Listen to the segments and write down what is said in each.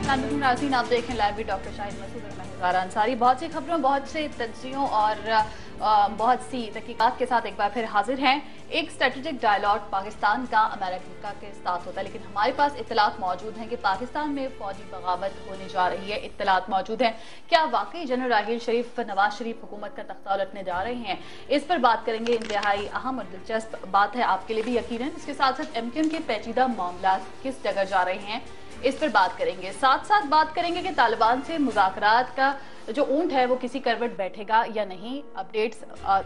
नाज़रीन, आप देखें लाइव भी डॉक्टर शाहिद मसूद और मैं ज़ारा अंसारी। बहुत सी खबरों, बहुत से तज्जियों और बहुत सी तहकीकात के साथ एक बार फिर हाजिर हैं। एक स्ट्रेटेजिक डायलॉग पाकिस्तान का अमेरिका के साथ होता है, लेकिन हमारे पास इत्तलात मौजूद हैं कि पाकिस्तान में फौजी बगावत होने जा रही है। इत्तलात मौजूद हैं, क्या वाकई जनरल राहील शरीफ नवाज शरीफ हुकूमत का तख्ता उलटने जा रहे हैं? इस पर बात करेंगे। इंतहाई अहम और दिलचस्प बात है आपके लिए भी यकीनन। इसके साथ साथ MQM के पेचीदा मामला किस जगह जा रहे हैं, इस पर बात करेंगे। साथ साथ बात करेंगे कि तालिबान से मुज़ाकरात का जो ऊंट है वो किसी करवट बैठेगा या नहीं। अपडेट्स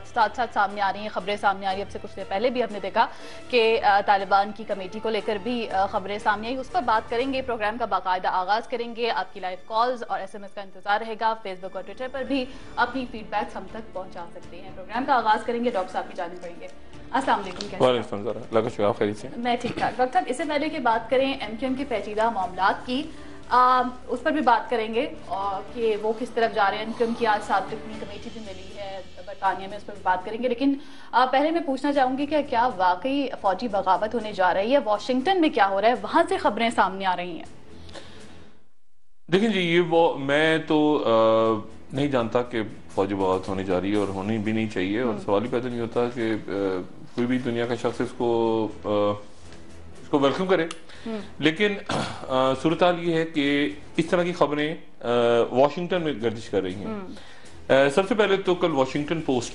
साथ साथ सामने आ रही हैं, खबरें सामने आ रही हैं। अब से कुछ देर पहले भी हमने देखा कि तालिबान की कमेटी को लेकर भी खबरें सामने आई, उस पर बात करेंगे। प्रोग्राम का बाकायदा आगाज करेंगे। आपकी लाइव कॉल्स और SMS का इंतजार रहेगा। फेसबुक और ट्विटर पर भी अपनी फीडबैक्स हम तक पहुंचा सकते हैं। प्रोग्राम का आगाज करेंगे। डॉक्टर साहब की जाने पड़ेंगे। अस्सलाम वालेकुम। मैं ठीक ठाक। डॉक्टर साहब, इससे पहले की बात करें MQM के पेचीदा मामलात की, उस पर भी बात करेंगे कि वो किस तरफ जा रहे हैं। MQM की आज साबिक़ कमेटी भी मिली है बरतानिया में, उस पर भी बात करेंगे। लेकिन पहले मैं पूछना चाहूंगी कि क्या वाकई फौजी बगावत होने जा रही है? वाशिंगटन में क्या हो रहा है, वहां से खबरें सामने आ रही हैं। देखिए जी, ये वो मैं तो नहीं जानता कि फौजी बगावत होने जा रही है और होनी भी नहीं चाहिए, और सवाल ही पैदा नहीं होता कि कोई भी दुनिया का शख्स इसको वेलकम करे। लेकिन सूरत हाल ये है कि इस तरह की खबरें वाशिंगटन में गर्दिश कर रही हैं। सबसे पहले तो कल वाशिंगटन पोस्ट,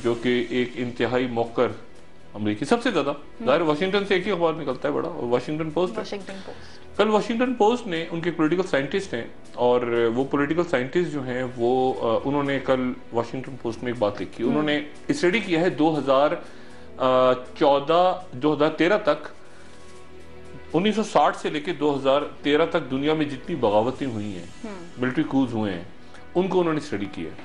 जो कि एक इंतहाई मौकर अमरीकी, सबसे ज्यादा ज़ाहिर वाशिंगटन से एक ही अखबार निकलता है बड़ा, और वाशिंगटन पोस्ट। कल वाशिंगटन पोस्ट ने, उनके पॉलिटिकल साइंटिस्ट हैं, और वो पॉलिटिकल साइंटिस्ट जो हैं वो उन्होंने कल वाशिंगटन पोस्ट में एक बात लिखी। उन्होंने स्टडी किया है 2013 तक, 1960 से लेकर 2013 तक दुनिया में जितनी बगावतें हुई हैं, मिलिट्री कूज हुए हैं, उनको उन्होंने स्टडी किया है।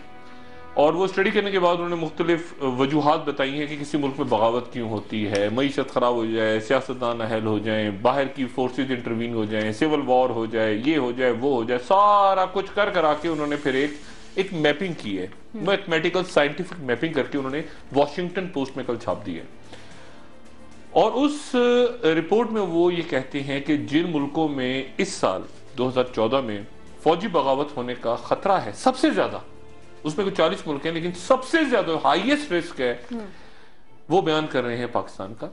और वो स्टडी करने के बाद उन्होंने मुख्तलिफ वजूहात बताई हैं कि किसी मुल्क में बगावत क्यों होती है। मईशत खराब हो जाए, सियासतदान अहल हो जाए, बाहर की फोर्सेज इंटरवीन हो जाए, सिविल वॉर हो जाए, ये हो जाए, वो हो जाए, सारा कुछ कर करा के उन्होंने फिर एक मैपिंग की है, मैथमेटिकल साइंटिफिक मैपिंग करके उन्होंने वाशिंगटन पोस्ट में कल छाप दी है। और उस रिपोर्ट में वो ये कहते हैं कि जिन मुल्कों में इस साल 2014 में फौजी बगावत होने का खतरा है सबसे ज्यादा, उसमें कुछ 40 मुल्क हैं, लेकिन सबसे ज्यादा हाईएस्ट रिस्क है, वो बयान कर रहे हैं पाकिस्तान का।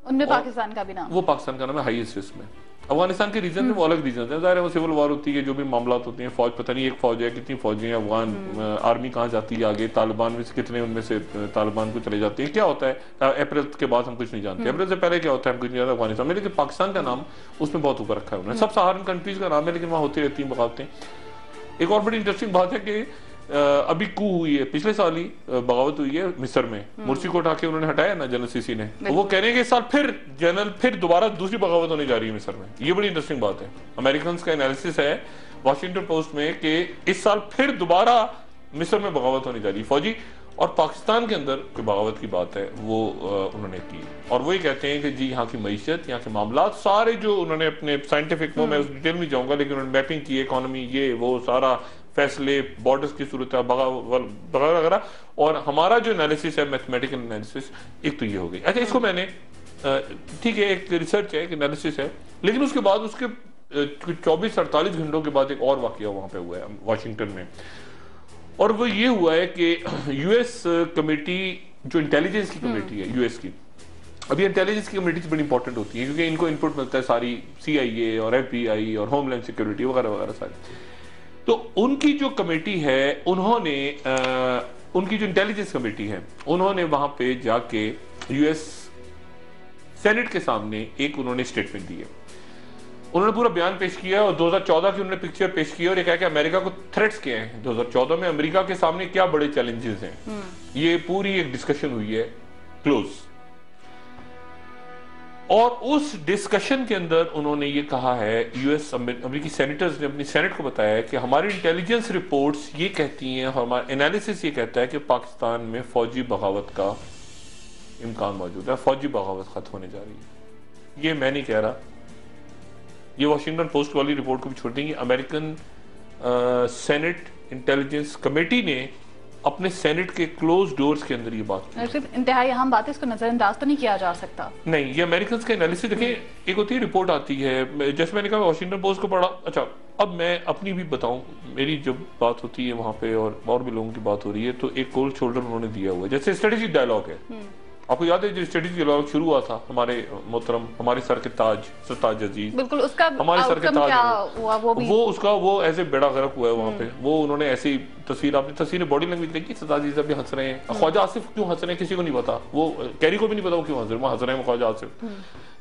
उनमें पाकिस्तान का भी नाम, वो पाकिस्तान का नाम है हाईएस्ट रिस्क में। अफगानिस्तान के रीजन है वो अलग रीजन है, ज़ाहिर है वो सिविल वॉर होती है, जो भी मामला होते हैं, फौज पता नहीं एक फौज है, कितनी फौजी हैं, अफगान आर्मी कहाँ जाती है आगे, तालिबान में से कितने उनमें से तालिबान को चले जाते हैं, क्या होता है अप्रैल के बाद हम कुछ नहीं जानते, अप्रैल से पहले क्या होता है हम कुछ नहीं जानते अफगानिस्तान में। लेकिन पाकिस्तान का नाम उसमें बहुत ऊपर रखा है उन्होंने, सब सहारन कंट्रीज का नाम है, लेकिन वहाँ होती रहती हैं बगावतें। एक और बड़ी इंटरेस्टिंग बात है कि अभी कू हुई है, पिछले साल ही बगावत हुई है मिस्र में, मुर्सी को उठा के उन्होंने हटाया ना जनरल सीसी ने, तो वो कह रहे हैं कि इस साल फिर दोबारा दूसरी बगावत होने जा रही है मिस्र में। ये बड़ी इंटरेस्टिंग बात है। अमेरिकन का एनालिसिस है वाशिंगटन पोस्ट में कि इस साल फिर दोबारा मिस्र में बगावत होने जा रही है फौजी, और पाकिस्तान के अंदर कोई बगावत की बात है वो उन्होंने की। और वही कहते हैं कि जी यहाँ की मईशत, यहाँ के मामला सारे जो उन्होंने अपने साइंटिफिक, मैं उस डिटेल में जाऊंगा, लेकिन उन्होंने मैपिंग की, इकोनॉमी, ये वो सारा फैसले, बॉर्डर्स की सूरत वगैरह, और हमारा जो एनालिसिस है मैथमेटिकल एनालिसिस, एक तो ये हो गई। अच्छा, इसको मैंने ठीक है, एक रिसर्च है, एक एनालिसिस है, लेकिन उसके बाद उसके 24-48 घंटों के बाद एक और वाकया वहां पे हुआ है वाशिंगटन में, और वो ये हुआ है कि यूएस कमेटी, जो इंटेलिजेंस की कमेटी है यूएस की, अभी इंटेलिजेंस की कमेटी बड़ी इंपॉर्टेंट होती है क्योंकि इनको इनपुट मिलता है सारी CIA और FBI और होमलैंड सिक्योरिटी वगैरह वगैरह सारी। तो उनकी जो कमेटी है, उन्होंने उनकी जो इंटेलिजेंस कमेटी है, उन्होंने वहां पे जाके यूएस सेनेट के सामने एक उन्होंने स्टेटमेंट दी है, उन्होंने पूरा बयान पेश किया, और 2014 की उन्होंने पिक्चर पेश की, और ये कहा कि अमेरिका को थ्रेट्स किए हैं 2014 में, अमेरिका के सामने क्या बड़े चैलेंजेस हैं। ये पूरी एक डिस्कशन हुई है क्लोज, और उस डिस्कशन के अंदर उन्होंने ये कहा है, यूएस अमेरिकी सेनेटर्स ने अपनी सेनेट को बताया है कि हमारी इंटेलिजेंस रिपोर्ट्स ये कहती हैं, हमारा एनालिसिस ये कहता है कि पाकिस्तान में फौजी बगावत का इम्कान मौजूद है, फौजी बगावत खत्म होने जा रही है। ये मैं नहीं कह रहा, ये वाशिंगटन पोस्ट वाली रिपोर्ट को भी छोड़ देंगे। अमेरिकन सेनेट इंटेलिजेंस कमेटी ने अपने सेनेट के क्लोज डोर्स के अंदर ये बात की। सिर्फ इंतहाई अहम बात है, इसको नजरअंदाज तो नहीं किया जा सकता। नहीं, ये अमेरिकन का एनालिसिस देखिए, एक होती है रिपोर्ट आती है, जैसे मैंने कहा वाशिंगटन पोस्ट को पढ़ा, अच्छा अब मैं अपनी भी बताऊं, मेरी जब बात होती है वहां पे और भी लोगों की बात हो रही है, तो एक कोल्ड शोल्डर उन्होंने दिया हुआ है। जैसे स्ट्रेटेजिक डायलॉग है, आपको याद है जो स्ट्रेटेजिक डायलॉग शुरू हुआ था हमारे मोहतरम, हमारे सर के ताज, सरताज अजीज, बिल्कुल, उसका हमारे सर के ताज क्या हुआ वो उसका वो ऐसे बेड़ा गर्क हुआ है वहां पे। वो उन्होंने ऐसी तस्वीर, आपने तस्वीर बॉडी लैंग्वेज देखी, सरताज अजीज भी हंस रहे हैं, ख्वाजा आसिफ क्यों हंस रहे हैं किसी को नहीं पता, वो कैरी को भी नहीं पता वो क्यों हंस रहे हैं, वो हंस रहे हैं ख्वाजा आसिफ।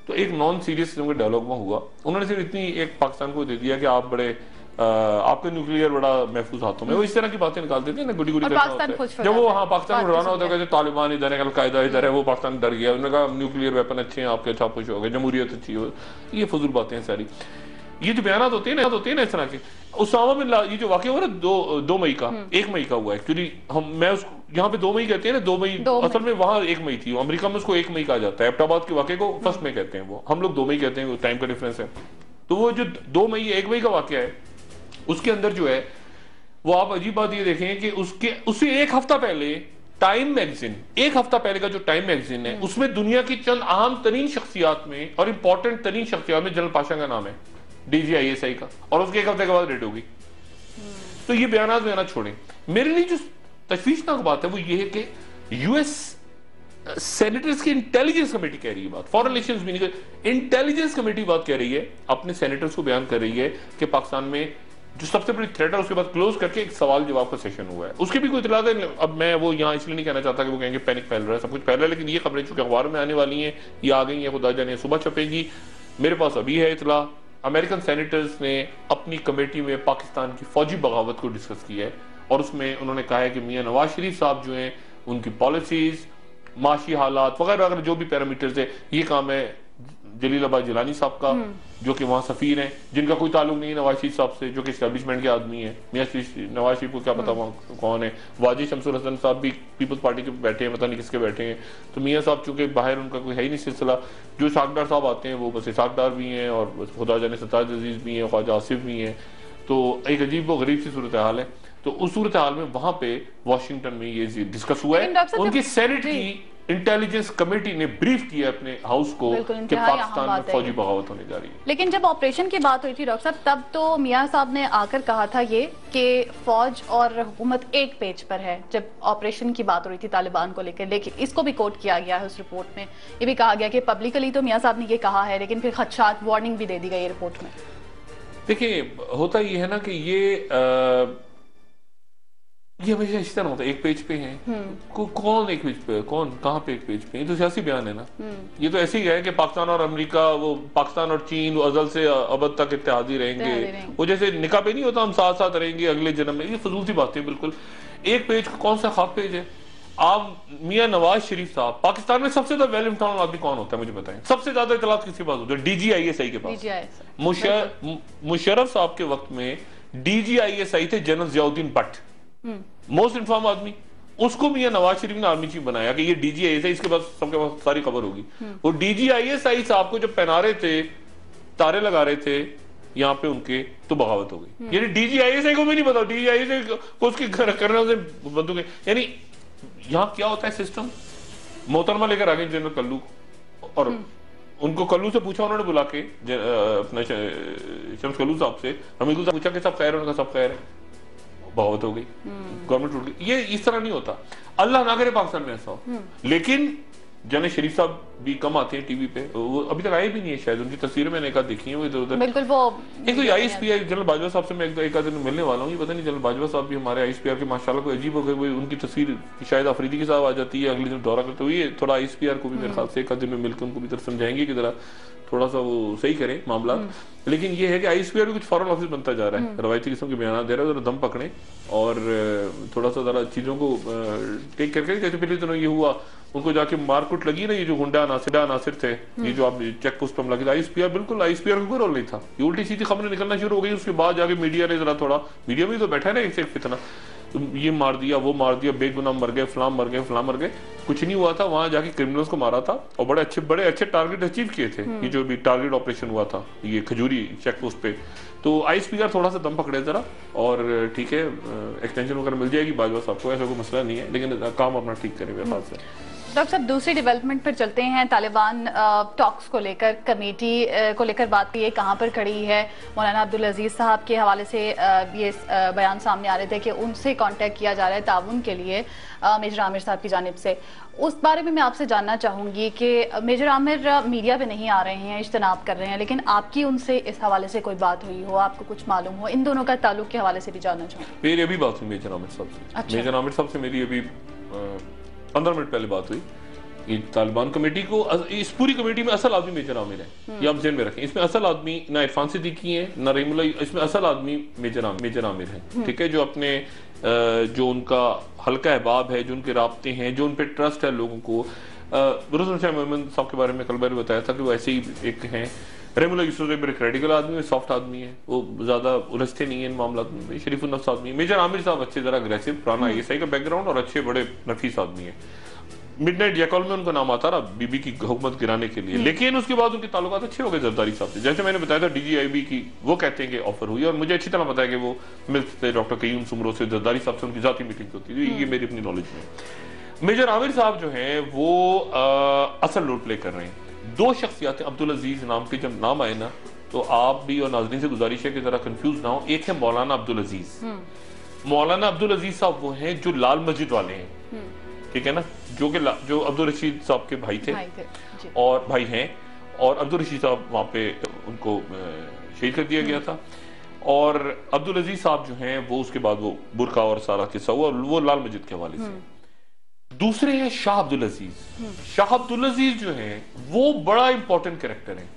तो एक नॉन सीरियस डायलॉग में हुआ, उन्होंने सिर्फ इतनी एक पाकिस्तान को दे दिया कि आप बड़े आपके न्यूक्लियर बड़ा महफूज हाथों में, वो इस तरह की बातें निकाल देते हैं ना, गुडी गुडी जब वो हाँ पाकिस्तान उड़ाना होता है, तालिबान इधर है, अलकायदा इधर है, वो पाकिस्तान डर गया, उन्होंने कहा न्यूक्लियर वेपन अच्छे हैं आपके, अच्छा खुश हो गए, जमहूरियत अच्छी हो, ये फजूल बातें हैं सारी। ये जो बयान होते हैं ना इस तरह के, उसामा बिन ये जो वाकया हुआ ना 2 मई का, 1 मई का हुआ एक्चुअली, मैं उसको यहाँ पे 2 मई कहते हैं ना, 2 मई असल में वहां 1 मई थी, अमेरिका में उसको 1 मई कहा जाता है, एबटाबाद के वाकये को 1 मई कहते हैं, वो हम लोग 2 मई कहते हैं, टाइम का डिफरेंस है। तो वो जो 2 मई 1 मई का वाकया है, उसके अंदर जो है वो आप अजीब बात ये देखें कि उससे 1 हफ्ता पहले टाइम मैगजीन, 1 हफ्ता पहले का जो टाइम मैगजीन है, उसमें दुनिया की चंद अहम तरीन शख्सियात में और इंपॉर्टेंट तरीन शख्सियात में जनरल पाशा का नाम है, DGISI का, और उसके 1 हफ्ते के बाद रेड होगी। तो ये बयान छोड़ें। मेरे लिए जो तशवीशनाक बात है वो ये है कि US सेनेटर्स की इंटेलिजेंस कमेटी कह रही है बात, फॉरेन रिलेशंस भी नहीं, इंटेलिजेंस कमेटी बात कह रही है, अपने सेनेटर्स को बयान कर रही है कि पाकिस्तान में जो सबसे बड़ी थ्रेट है उसके बाद क्लोज करके एक सवाल जवाब का सेशन हुआ है, उसकी भी कोई इतला है। अब मैं वो यहाँ इसलिए नहीं कहना चाहता कि वो कहेंगे पैनिक फैल रहा है, सब कुछ फैल रहा है, लेकिन ये खबरें चूंकि अखबार में आने वाली हैं, ये आ गई हैं, खुदा जाने सुबह छपेगी, मेरे पास अभी है इतला। अमेरिकन सेनेटर्स ने अपनी कमेटी में पाकिस्तान की फौजी बगावत को डिस्कस किया है, और उसमें उन्होंने कहा है कि मियां नवाज शरीफ साहब जो हैं उनकी पॉलिसीज, माशी हालात वगैरह वगैरह जो भी पैरामीटर्स है, ये काम है जलीलाबाद जिलानी साहब का, जो कि वहां सफीर हैं, जिनका कोई ताल्लुक नहीं है नवाज शरीफ साहब से, जो कि एस्टेब्लिशमेंट के आदमी है। मियां नवाज शरीफ को क्या पता वहां कौन है, वाजी शमसुल हसन साहब भी पीपल्स पार्टी के बैठे हैं, पता नहीं किसके बैठे हैं। तो मियां साहब चूंकि बाहर उनका कोई है ही नहीं सिलसिला, जो साकदार साहब आते हैं वो बस साकदार भी हैं, और खुदा जाने सरताज अजीज भी हैं, ख्वाजा आसिफ भी हैं। तो एक अजीब व गरीब सी सूरत हाल है। तो उस सूरत हाल में वहां पे वाशिंगटन में ये डिस्कस हुआ है, उनकी सेनेट की इंटेलिजेंस कमेटी ने ब्रीफ किया अपने हाउस को कि पाकिस्तान में फौजी बगावत होने जा रही है। लेकिन जब ऑपरेशन की बात हुई थी डॉक्टर साहब, तब तो मियां साहब ने आकर कहा था ये कि फौज और हुकूमत एक पेज पर है, जब ऑपरेशन की बात हो रही थी तालिबान को लेकर। लेकिन इसको भी कोट किया गया है उस रिपोर्ट में, ये भी कहा गया कि पब्लिकली तो मियां साहब ने ये कहा है, लेकिन फिर खदशात वार्निंग भी दे दी गई रिपोर्ट में। देखिए होता ये है ना कि ये हमेशा इस तरह होता है, एक पेज पे है, कौन एक पेज पे है, कौन कहाँ पे एक पेज पे, ये तो सियासी बयान है ना। ये तो ऐसे ही है कि पाकिस्तान और अमेरिका, वो पाकिस्तान और चीन अजल से अबद तक इत्तेहादी रहेंगे, वो जैसे निकाह पे नहीं होता हम साथ साथ रहेंगे अगले जन्म में, ये फजूल सी बातें बिल्कुल। एक पेज का कौन सा खाक पेज है? आप मियां नवाज शरीफ साहब, पाकिस्तान में सबसे ज्यादा वेल इन्फॉर्म्ड आदमी कौन होता है मुझे बताएं? सबसे ज्यादा इतलात किसके पास होती है? DGISI के पास। मुशर्रफ साहब के वक्त में DGISI थे general Ziauddin Bhatt, most inform आदमी, उसको मियां नवाज शरीफ ने आर्मी चीफ बनाया कि ये DGISI, इसके पास सबके पास सारी खबर होगी। वो DGISI साहब को जब पहना रहे थे, तारे लगा रहे थे यहाँ पे उनके, तो बगावत हो गई। यानी DGISI को भी नहीं पता, DGISI को उसकी करने से बंदूकें, यानी यहाँ क्या होता है सिस्टम। मोहतरमा लेकर आ गए जनरल कल्लू, और उनको कल्लू से पूछा उन्होंने बुला के, अपना शम्स कल्लू साहब से, हमीदुल साहब पूछा कि सब खैर है, उनका सब खैर है, बगावत हो गई, गवर्नमेंट टूट गई। ये इस तरह नहीं होता, अल्लाह ना करे पाकिस्तान में ऐसा हो। लेकिन जने शरीफ साहब भी कम आते हैं टीवी पे, वो अभी तक आए भी नहीं है शायद, उनकी तस्वीरें मैंने एक आध देखी है वो इधर उधर। बिल्कुल वो एक तो ISPR जनरल बाजवा साहब से मैं एक आध दिन मिलने वाला हूँ, ये पता नहीं जनरल बाजवा साहब भी हमारे ISPR के माशाल्लाह कोई अजीब हो गए, उनकी तस्वीर शायद अफरीदी के साथ आ जाती है, अगले दिन दौरा करते हुए थोड़ा ISPR को भी मेरे ख्याल से एक आध दिन में मिलकर उनको भी तरफ समझाएंगे कि जरा थोड़ा सा वो सही करें मामला। लेकिन ये है कि ISPR भी कुछ फॉरेन ऑफिस बनता जा रहा है, रवायती किस्म के बयान दे रहा है, जरा दम पकड़े और थोड़ा सा जरा चीजों को टेक करके। जैसे पहले दिनों ये हुआ, उनको जाके मारकुट लगी ना, ये जो हुंडा नासिर थे, ये जो आप चेक पोस्ट पर लगे, ISPR बिल्कुल ISPR का कोई रोल नहीं था, ये उल्टी सीधी खबरें निकलना शुरू हो गई। उसके बाद जाके मीडिया ने जरा थोड़ा, मीडिया में तो बैठा है ना एक फितना, ये मार दिया, वो मार दिया, बेगुनाह मर गए, फलां मर गए, कुछ नहीं हुआ था। वहां जाके क्रिमिनल्स को मारा था और बड़े अच्छे टारगेट अचीव किए थे। ये जो भी टारगेट ऑपरेशन हुआ था ये खजूरी चेक पोस्ट पे, तो ISPR थोड़ा सा दम पकड़े जरा, और ठीक है एक्सटेंशन वगैरह मिल जाएगी बाजवा साहब को, ऐसा कोई मसला नहीं है, लेकिन काम अपना ठीक करें मेरे ख्याल से। डॉक्टर साहब दूसरी डेवलपमेंट पर चलते हैं। तालिबान टॉक्स को लेकर, कमेटी को लेकर बात की है, कहाँ पर खड़ी है? मौलाना अब्दुल अजीज साहब के हवाले से ये बयान सामने आ रहे थे कि उनसे कांटेक्ट किया जा रहा है ताउन के लिए मेजर आमिर साहब की जानिब से। उस बारे में मैं आपसे जानना चाहूंगी कि मेजर आमिर मीडिया पे नहीं आ रहे हैं, इज्तनाब कर रहे हैं, लेकिन आपकी उनसे इस हवाले से कोई बात हुई हो, आपको कुछ मालूम हो, इन दोनों का ताल्लुक के हवाले से भी जानना चाहूंगी। मेरी अभी बात हुई मेजर आमिर साहब से। अच्छा। मेजर आमिर साहब से मेरी अभी 15 मिनट पहले बात हुई। ये तालिबान कमेटी को, इस पूरी कमेटी में असल आदमी मेजर आमिर है, ये आप ज़हन में रखें। इसमें असल आदमी ना इरफान सिद्दीकी है ना रहीमुल्लाह, इसमें असल आदमी मेजर आमिर है, ठीक है, जो अपने जो उनका हल्का अहबाब है, जो उनके राब्ते हैं, जो उन पर ट्रस्ट है लोगों को। रुस्तम शाह मोहम्मद साहब के बारे में कल मैंने बताया था कि वो ऐसे ही एक हैं। रहीमुल्लाह यूसुफ बड़े क्रेडिकल आदमी है, सॉफ्ट आदमी है, वो ज्यादा उलझते नहीं है इन मामलों में, शरीफ नफ्स आदमी है। मेजर आमिर साहब अच्छे जरा अग्रेसिव, पुराना ISI का बैकग्राउंड और अच्छे बड़े नफीस आदमी है। मिडनाइट जैकॉल में उनका नाम आता रहा बीबी की हुकूमत गिराने के लिए, लेकिन उसके बाद उनके ताल्लुकात अच्छे हो गए जरदारी साहब से। जैसे मैंने बताया था DGIB की, वो कहते हैं कि ऑफर हुई, और मुझे अच्छी तरह पता है कि वो मिलते थे डॉक्टर कयूम सुमरो से, जरदारी साहब से उनकी जाती मीटिंग होती थी, ये मेरी अपनी नॉलेज में। मेजर आमिर साहब जो हैं वो असल रोल प्ले कर रहे हैं। दो शख्सियातें अब्दुल अजीज नाम के जब नाम आए ना, तो आप भी और नाज़रीन से गुजारिश है कि जरा कंफ्यूज ना हो। एक है मौलाना अब्दुल अजीज। मौलाना अब्दुल अजीज साहब वो हैं जो लाल मस्जिद वाले हैं, ठीक है ना, जो अब्दुल रशीद साहब के भाई थे और भाई हैं, और अब्दुल रशीद साहब वहां पे उनको शहीद कर दिया गया था। और अब्दुल अजीज साहब जो हैं वो उसके बाद वो बुरका और सारा किस्सा हुआ, वो लाल मस्जिद के हवाले से। दूसरे हैं शाह अब्दुल अजीज। शाह अब्दुल अजीज जो हैं वो बड़ा इंपॉर्टेंट कैरेक्टर है।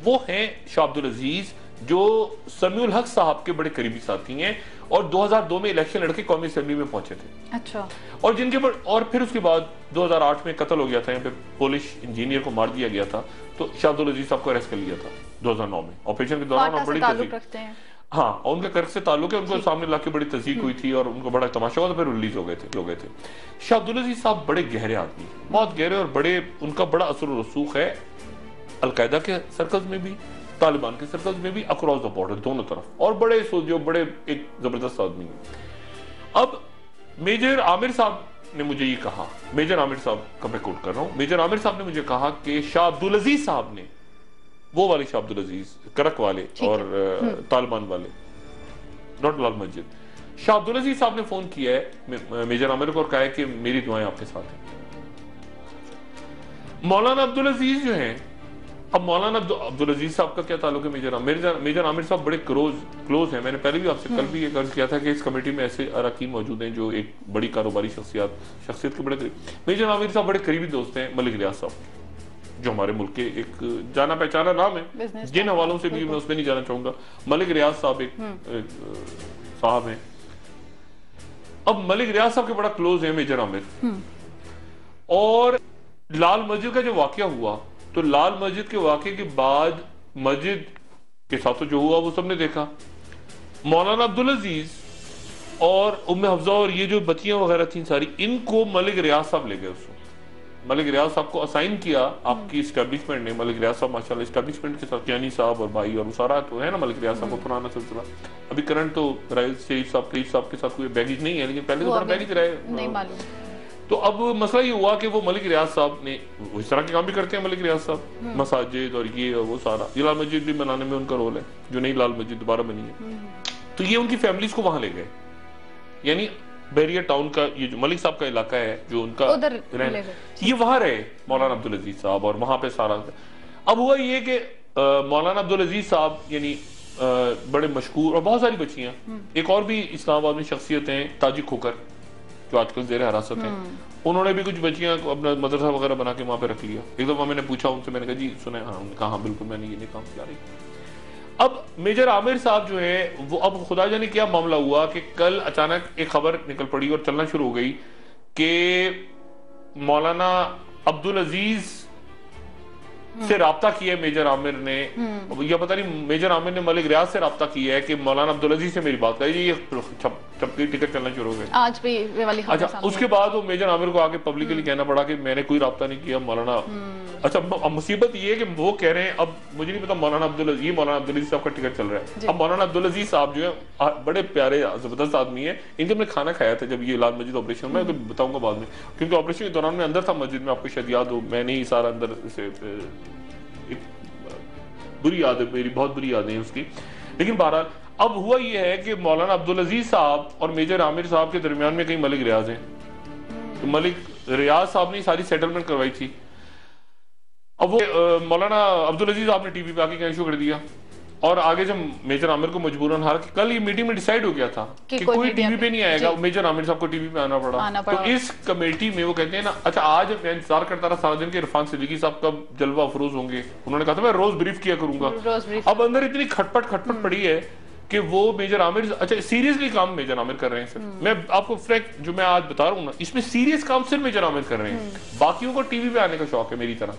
वो हैं शाह अब्दुल अजीज जो समीउल हक साहब के बड़े करीबी साथी हैं, और 2002 में इलेक्शन लड़के कौमी असेंबली में पहुंचे थे। अच्छा। और जिनके और फिर उसके बाद 2008 में कत्ल हो गया था, यहाँ पे पोलिश इंजीनियर को मार दिया गया था, तो शाह अब्दुल अजीज साहब को अरेस्ट कर लिया था 2009 में ऑपरेशन के दौरान। और बड़ी तस्दीक, हाँ, और उनके कर्क से ताल्लुक है, उनको सामने लाके बड़ी तस्दीक हुई थी और उनको बड़ा तमाशा हुआ, तो फिर रिलीज हो गए थे। शाह अब्दुल अजीज साहब बड़े गहरे आदमी, बहुत गहरे, और बड़े उनका बड़ा असर और रसूख है अलकायदा के सर्कल्स में भी, तालिबान के सर्कल्स में भी, अक्रॉस द बॉर्डर दोनों तरफ, और बड़े जो बड़े एक जबरदस्त आदमी है। अब मेजर आमिर साहब ने मुझे ये कहा, मेजर आमिर साहब का मैं कोट कर रहा हूं, मेजर आमिर साहब ने मुझे कहा कि शाह अब्दुल अजीज साहब ने, वो वाले शाह अब्दुल अजीज करक वाले और तालिबान वाले, नॉट लाल मस्जिद, शाह अब्दुल अजीज साहब ने फोन किया है मेजर आमिर को और कहा है कि मेरी दुआएं आपके साथ हैं। मौलाना अब्दुल अजीज जो हैं, अब मौलाना अब्दुल अजीज साहब का क्या ताल्लुक है मेजर आमिर साहब बड़े क्लोज हैं। मैंने पहले भी आपसे कल भी ये अर्ज किया था कि इस कमेटी में ऐसे अरकान मौजूद हैं जो एक बड़ी कारोबारी शख्सियत के बड़े करीब। मेजर आमिर साहब बड़े करीबी दोस्त हैं मलिक रियाज साहब, जो हमारे मुल्क के एक जाना पहचाना नाम है, जिन हवालों से भी मैं उसमें नहीं जाना चाहूंगा। मलिक रियाज साहब एक साहब हैं। अब मलिक रियाज साहब के बड़ा क्लोज है मेजर आमिर। और लाल मस्जिद का जो वाकया हुआ, तो लाल मस्जिद के वाकये के बाद मस्जिद के साथ तो जो हुआ वो सबने देखा। मौलाना अब्दुल अजीज और उम्मे हफ्जा और ये जो बच्चियां वगैरह थी सारी, इनको मलिक रियाज साहब ले गए। उसको मलिक रियाज साहब को असाइन किया आपकी इस्टेब्लिशमेंट ने। मलिक रियाज साहब माशाल्लाह इस्टेब्लिशमेंट के साथ, यानी साहब और भाई और सारा तो है ना मलिक रियाज साहब को पुराना सिलसिला। अभी करंट तो शरीफ साहब के साथ कोई बैगेज नहीं है, लेकिन पहले तो बड़ा बैगेज रहे, नहीं मालूम। तो अब मसला ये हुआ कि वो मलिक रियाज साहब ने, वो इस तरह के काम भी करते हैं मलिक रियाज साहब, मसाजिद और ये और वो सारा, ये लाल मस्जिद भी बनाने में उनका रोल है, जो नई लाल मस्जिद दोबारा बनी है। तो ये उनकी फैमिलीज को वहां ले गए, यानी बैरिया टाउन का ये जो मलिक साहब का इलाका है जो उनका ये वहां रहे मौलाना अब्दुल अजीज साहब, और वहां पे सारा। अब हुआ ये कि मौलाना अब्दुल अजीज साहब यानी बड़े मशहूर, और बहुत सारी बच्चियां, एक और भी इस्लामाबाद में शख्सियत हैं ताजिक खोकर जो आजकल जेर हिरासत हैं, उन्होंने भी कुछ बच्चियां अपना मदरसा वगैरह बना के वहां पे रख लिया। एक दफा मैंने पूछा उनसे, मैंने कहा जी सुने, हाँ, उन्होंने कहा हाँ बिल्कुल मैंने ये काम किया। रही अब मेजर आमिर साहब जो है वो, अब खुदा जाने क्या मामला हुआ कि कल अचानक एक खबर निकल पड़ी और चलना शुरू हो गई कि मौलाना अब्दुल अजीज से राब्ता किया मेजर आमिर ने, या पता नहीं मेजर आमिर ने मलिक रियाज से राब्ता किया है कि मौलाना अब्दुल अजीज से मेरी बात करी, ये छपकी टिकट चलना शुरू हो गई आज भी ये वाली। अच्छा, उसके बाद वो मेजर आमिर को आगे पब्लिकली कहना पड़ा कि मैंने कोई राब्ता नहीं किया, मौलाना अच्छा, अब मुसीबत ये है कि वो कह रहे हैं, अब मुझे नहीं पता मौलाना अब्दुल अजीज साहब का टिकट चल रहा है। अब मौलाना अब्दुल अजीज साहब जो है बड़े प्यारे जबरदस्त आदमी है, इनके मैंने खाना खाया था जब ये लाल मस्जिद ऑपरेशन में, तो बताऊंगा बाद में, क्योंकि ऑपरेशन के दौरान मैं अंदर था मस्जिद में, आपको शायद याद हो, मैंने ही सारा अंदर से बुरी याद है मेरी, बहुत बुरी यादें हैं उसकी। लेकिन बहरहाल अब हुआ ये है कि मौलाना अब्दुल अजीज साहब और मेजर आमिर साहब के दरमियान में कई मलिक रियाज हैं, तो मलिक रियाज साहब ने सारी सेटलमेंट करवाई थी। अब वो मौलाना अब्दुल अजीज साहब ने टीवी पे आके कहना शुरू कर दिया, और आगे जब मेजर आमिर को मजबूरन, हालांकि कल ये मीटिंग में डिसाइड हो गया था कि कोई टीवी पे नहीं आएगा, मेजर आमिर साहब को टीवी पे आना पड़ा। तो इस कमेटी में वो कहते हैं ना, अच्छा आज मैं इंतजार करता रहा सारा दिन के इरफान सिद्दीकी साहब कब जलवा अफरोज होंगे, उन्होंने कहा था मैं रोज ब्रीफ किया करूंगा। अब अंदर इतनी खटपट पड़ी है कि वो मेजर आमिर, अच्छा सीरियसली काम मेजर आमिर कर रहे हैं सिर्फ, मैं आपको फ्रैंक जो मैं आज बता रहा हूँ ना, इसमें सीरियस काम सिर्फ मेजर आमिर कर रहे हैं। बाकियों को टीवी पे आने का शौक है, मेरी तरह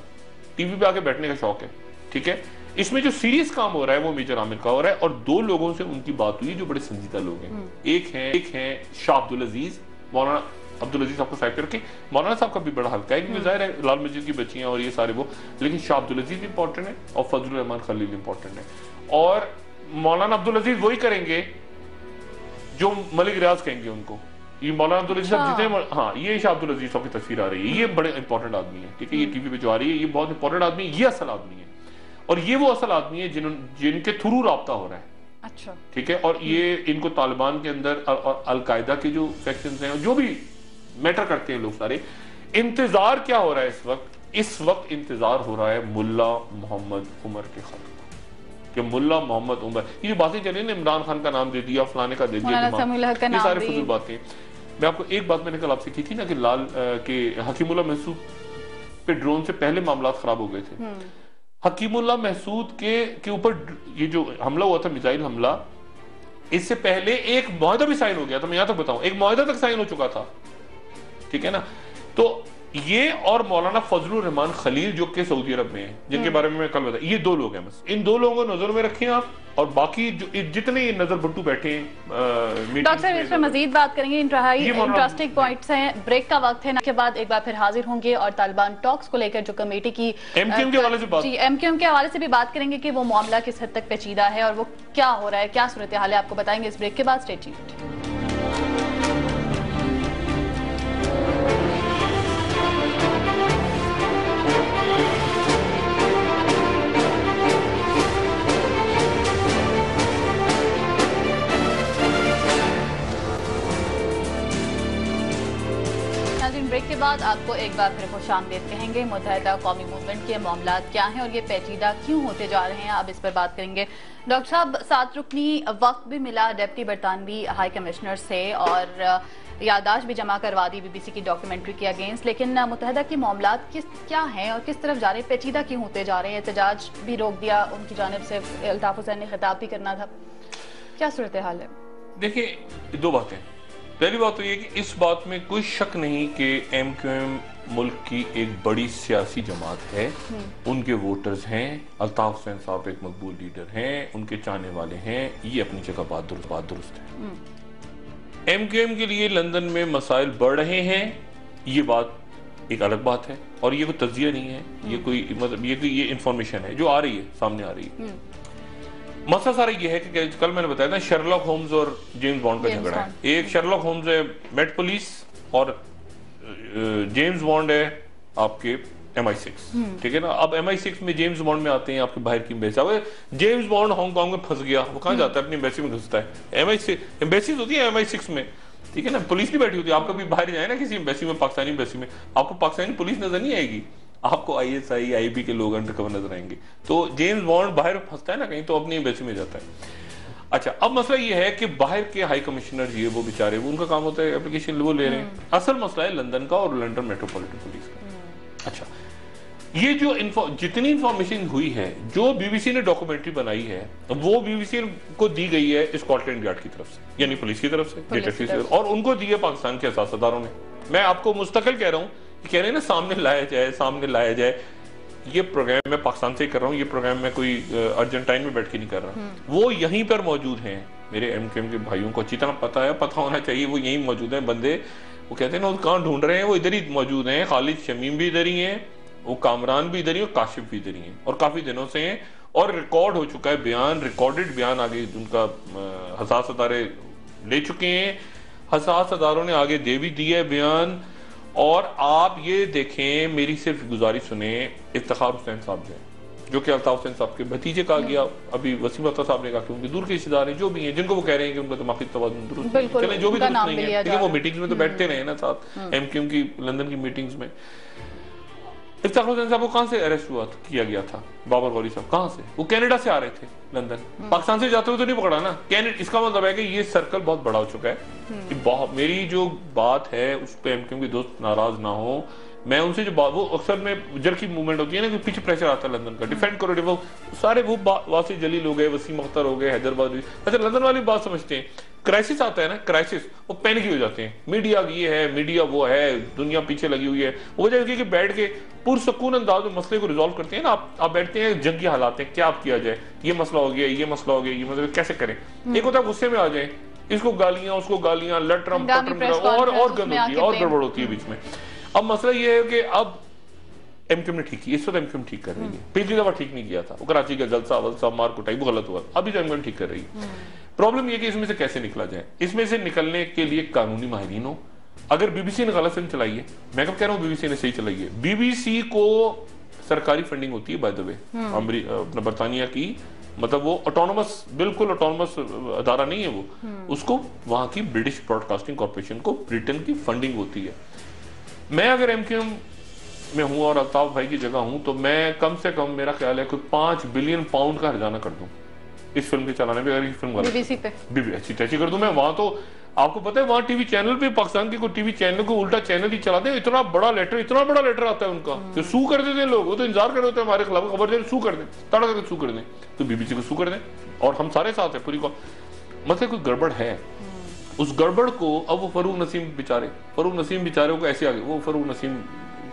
टीवी पे आके बैठने का शौक है, ठीक है। इसमें जो सीरियस काम हो रहा है वो मेजर आमिर का हो रहा है, और दो लोगों से उनकी बात हुई जो बड़े संजीदा लोग हैं। एक है शाह अब्दुल अजीज, मौलाना अब्दुल अजीज साहब को साइड करके, मौलाना साहब का भी बड़ा हल्का है क्योंकि जाहिर है लाल मस्जिद की बच्चियां और ये सारे वो, लेकिन शाह अब्दुल अजीज इंपॉर्टेंट है और फजलुर रहमान खलील इंपॉर्टेंट है। और मौलाना अब्दुल अजीज वही करेंगे जो मलिक रियाज कहेंगे उनको। ये मौलाना अब्दुल अजीज साहब जितने, हाँ ये शाह अब्दुल अजीज साहब की तस्वीर आ रही है, ये बड़े इंपॉर्टेंट आदमी है, ठीक है, ये टीवी पे जो आ रही है ये बहुत इंपॉर्टेंट आदमी है, ये असल आदमी है, और ये वो असल आदमी है जिनके थ्रू राब्ता हो रहा है। अच्छा, ठीक है। और ये इनको तालिबान के अंदर और अलकायदा के जो सेक्शंस हैं, जो भी मैटर करते हैं लोग सारे, इंतजार क्या हो रहा है इस वक्त इंतजार हो रहा है मुल्ला मोहम्मद उमर के खत्म कि मुल्ला मोहम्मद उमर, ये जो बातें चली ना, इमरान खान का नाम दे दिया, फलाने का दे दिया, ये सारे फजूल बातें। मैं आपको एक बात मैंने कल आपसे की थी ना कि लाल के हकीमुल्ला महसूद पे ड्रोन से पहले मामला खराब हो गए थे। हकीमुल्ला महसूद के ऊपर ये जो हमला हुआ था, मिसाइल हमला, इससे पहले एक मुआहदा भी साइन हो गया था, मैं यहां तक बताऊं, एक मुआहदा तक साइन हो चुका था, ठीक है ना। तो ये और मौलाना फजलुर रहमान खलील जो कि सऊदी अरब में हैं, जिनके बारे में मैं कल बताया, ये दो लोग हैं बस, इन दो लोगों को नजर में रखें आप, और बाकी जो जितने नजर बट्टू बैठे हैं। डॉक्टर साहब इस पर मजीद बात करेंगे, इंटरेस्टिंग पॉइंट्स हैं, ब्रेक का वक्त है ना, के बाद एक बार फिर हाजिर होंगे और तालिबान टॉक्स को लेकर जो कमेटी की एमक्यूएम के हवाले से बात, एमक्यूएम के हवाले से भी बात करेंगे कि वो मामला किस हद तक पेचीदा है और वो क्या हो रहा है, क्या सूरत हाल है, आपको बताएंगे इस ब्रेक के बाद। Stay tuned. ब्रेक के बाद आपको एक बार फिर खुशामदीद कहेंगे। मुत्तहिदा कौमी मूवमेंट के मामला क्या हैं और ये पेचीदा क्यों होते जा रहे हैं, अब इस पर बात करेंगे। डॉक्टर साहब, 7 रुकनी वक्त भी मिला डिप्टी बरतानवी हाई कमिश्नर से और यादाश्त भी जमा करवा दी बीबीसी की डॉक्यूमेंट्री के अगेंस्ट, लेकिन मुत्तहिदा के मामला क्या हैं और किस तरफ जा रहे हैं, पेचीदा क्यों होते जा रहे हैं? एहतजाज भी रोक दिया उनकी जानिब से, अल्ताफ हुसैन ने खिताब भी करना था, क्या सूरत हाल है? देखिए, दो बातें। पहली बात तो ये कि इस बात में कोई शक नहीं कि एमक्यूएम मुल्क की एक बड़ी सियासी जमात है, उनके वोटर्स हैं, अल्ताफ हुसैन साहब एक मकबूल लीडर हैं, उनके चाहने वाले हैं, ये अपनी जगह बात दुरुस्त है। एमक्यूएम के लिए लंदन में मसाइल बढ़ रहे हैं, ये बात एक अलग बात है, और ये कोई तज्जिया नहीं है, ये कोई मतलब ये इंफॉर्मेशन है जो आ रही है, सामने आ रही है। मसला सारा ये है कि कल मैंने बताया था शर्लॉक होम्स और जेम्स बॉन्ड का झगड़ा है। एक शर्लॉक होम्स है मेट पुलिस और जेम्स बॉन्ड है आपके MI6, ठीक है ना। अब MI6 में जेम्स बॉन्ड में आते हैं आपके बाहर की एम्बेसी। अब जेम्स बॉन्ड हांगकांग में फंस गया, वो कहाँ जाता है? अपनी एम्बेसी में घुसता है। MI6 एम्बेसीज होती है MI6 में, ठीक है ना, पुलिस नहीं बैठी होती। आप कभी बाहर जाए ना किसी एम्बेसी में, पाकिस्तानी एम्बेसी में, आपको पाकिस्तानी पुलिस नजर नहीं आएगी, आपको ISI IB के लोग अंडरकवर नजर आएंगे। तो जेम्स बॉन्ड बाहर फंसता है ना कहीं, तो अपनी एम्बेसी में जाता है। अच्छा, अब मसला ये है कि बाहर के हाई कमिश्नर ये वो बेचारे, वो उनका काम होता है एप्लीकेशन वो ले रहे हैं। असल मसला है लंदन का और लंदन मेट्रोपॉलिटन पुलिस का। अच्छा, ये जो जितनी इंफॉर्मेशन हुई है, जो BBC ने डॉक्यूमेंट्री बनाई है, वो BBC को दी गई है स्कॉटलैंड यार्ड की तरफ से, यानी पुलिस की तरफ से, डिटेक्टिव से, और उनको दी है पाकिस्तान के सियासतदारों ने। मैं आपको मुस्तकिल कह रहा हूँ, कह रहे हैं ना सामने लाया जाए। ये प्रोग्राम मैं पाकिस्तान से ही कर रहा हूँ, ये प्रोग्राम मैं कोई अर्जेंटाइन में बैठ के नहीं कर रहा। वो यहीं पर मौजूद हैं, मेरे एमक्यूएम के भाइयों को अच्छी तरह पता होना चाहिए, वो यहीं मौजूद हैं बंदे। वो कहते हैं ना, वो कहाँ ढूंढ रहे हैं, वो इधर ही मौजूद हैं। खालिद शमीम भी इधर ही हैं, वो कामरान भी इधर ही और काशिफ भी इधर ही है और काफी दिनों से हैं और रिकॉर्ड हो चुका है बयान, रिकॉर्डेड बयान आगे उनका हसास अदारे ले चुके हैं, हसास अदारों ने आगे दे भी दिया है बयान। और आप ये देखें, मेरी सिर्फ गुजारिश सुने, इफ्तिखार हुसैन साहब जो कि अल्ताफ हुसैन साहब के भतीजे कहा गया, अभी वसीम अख्तर साहब ने कहा कि उनके दूर के रिश्तेदार हैं जो भी हैं, जिनको वो कह रहे हैं कि उनका दिमागी तवाज़ुन दुरुस्त है, चलें जो भी दुरुस्त नहीं है, लेकिन वो मीटिंग्स में तो बैठते रहे ना साथ, एमक्यूएम की लंदन की मीटिंग्स में। इफ्तिखार हुसैन साहब को कहां से अरेस्ट किया गया था? बाबर गौरी साहब कहां से? वो कनाडा से आ रहे थे लंदन, पाकिस्तान से जाते हुए तो नहीं पकड़ा ना। इसका मतलब है कि ये सर्कल बहुत बड़ा हो चुका है कि मेरी जो बात है उस पर एमक्यूएम के दोस्त नाराज ना हो। मैं उनसे जो बात, वो अक्सर में जर की मूवमेंट होती है ना कि पीछे प्रेशर आता है लंदन का, डिफेंड करो, वो सारे वो वासिफ जलील हो गए, वसीम अख्तर हो गए, हैदराबाद। अच्छा, लंदन वाली बात समझते हैं, क्राइसिस आता है ना, क्राइसिस, वो पैनिक हो जाते हैं, मीडिया ये है, मीडिया वो है, दुनिया पीछे लगी हुई है। वो जगह कि बैठ के पुरसकून अंदाज में मसले को रिजॉल्व करते हैं ना, आप बैठते हैं जंगी हालात हैं, क्या आप किया जाए, ये मसला हो गया, ये मसला हो गया, ये मतलब कैसे करें। एक होता है गुस्से में आ जाए, इसको गालियां उसको गालियां, लटरम पटरम और गंद होती है और गड़बड़ होती है बीच में। अब मसला ये है कि अब एमक्यूएम ने ठीक किया, इस वक्त एमक्यूएम ठीक कर रही है, पिछली दफा ठीक नहीं किया था, वो कराची का जलसा वलसा मार कुटाई वो गलत हुआ, अभी तो एमक्यूएम ठीक कर रही है। प्रॉब्लम ये कि इसमें से कैसे निकला जाए, इसमें से निकलने के लिए कानूनी माहिरीन हो। अगर बीबीसी ने गलत फिल्म चलाई है, मैं कब कह रहा हूँ बीबीसी ने सही चलाई है, बीबीसी को सरकारी फंडिंग होती है बाय द वे, अपना बरतानिया की, मतलब वो ऑटोनोमस, बिल्कुल ऑटोनोमस अदारा नहीं है वो, उसको वहां की ब्रिटिश ब्रॉडकास्टिंग कॉर्पोरेशन को ब्रिटेन की फंडिंग होती है। मैं अगर एमक्यूएम में हूं और अल्ताफ भाई की जगह हूं तो मैं कम से कम, मेरा ख्याल है, कोई 5 बिलियन पाउंड का हर्जाना कर दूं इस फिल्म के चलाने पे। अगर फिल्म बीबीसी पे अच्छी कर दूं मैं, वहां तो आपको पता है वहां टीवी चैनल पे, पाकिस्तान के कोई टीवी चैनल को उल्टा चैनल ही चलाते हैं, इतना बड़ा लेटर आता है उनका, तो सू कर देते हैं लोग, वो तो इंतजार कर रहे होते हैं हमारे खिलाफ खबर दे, सू कर दें, तड़ा करके सू कर दें, तो बीबीसी को सू कर दें और हम सारे साथ हैं पूरी को। मतलब कोई गड़बड़ है, उस गड़बड़ को अब वो फरूक नसीम बेचारे को ऐसे आ गए, वो फरूक नसीम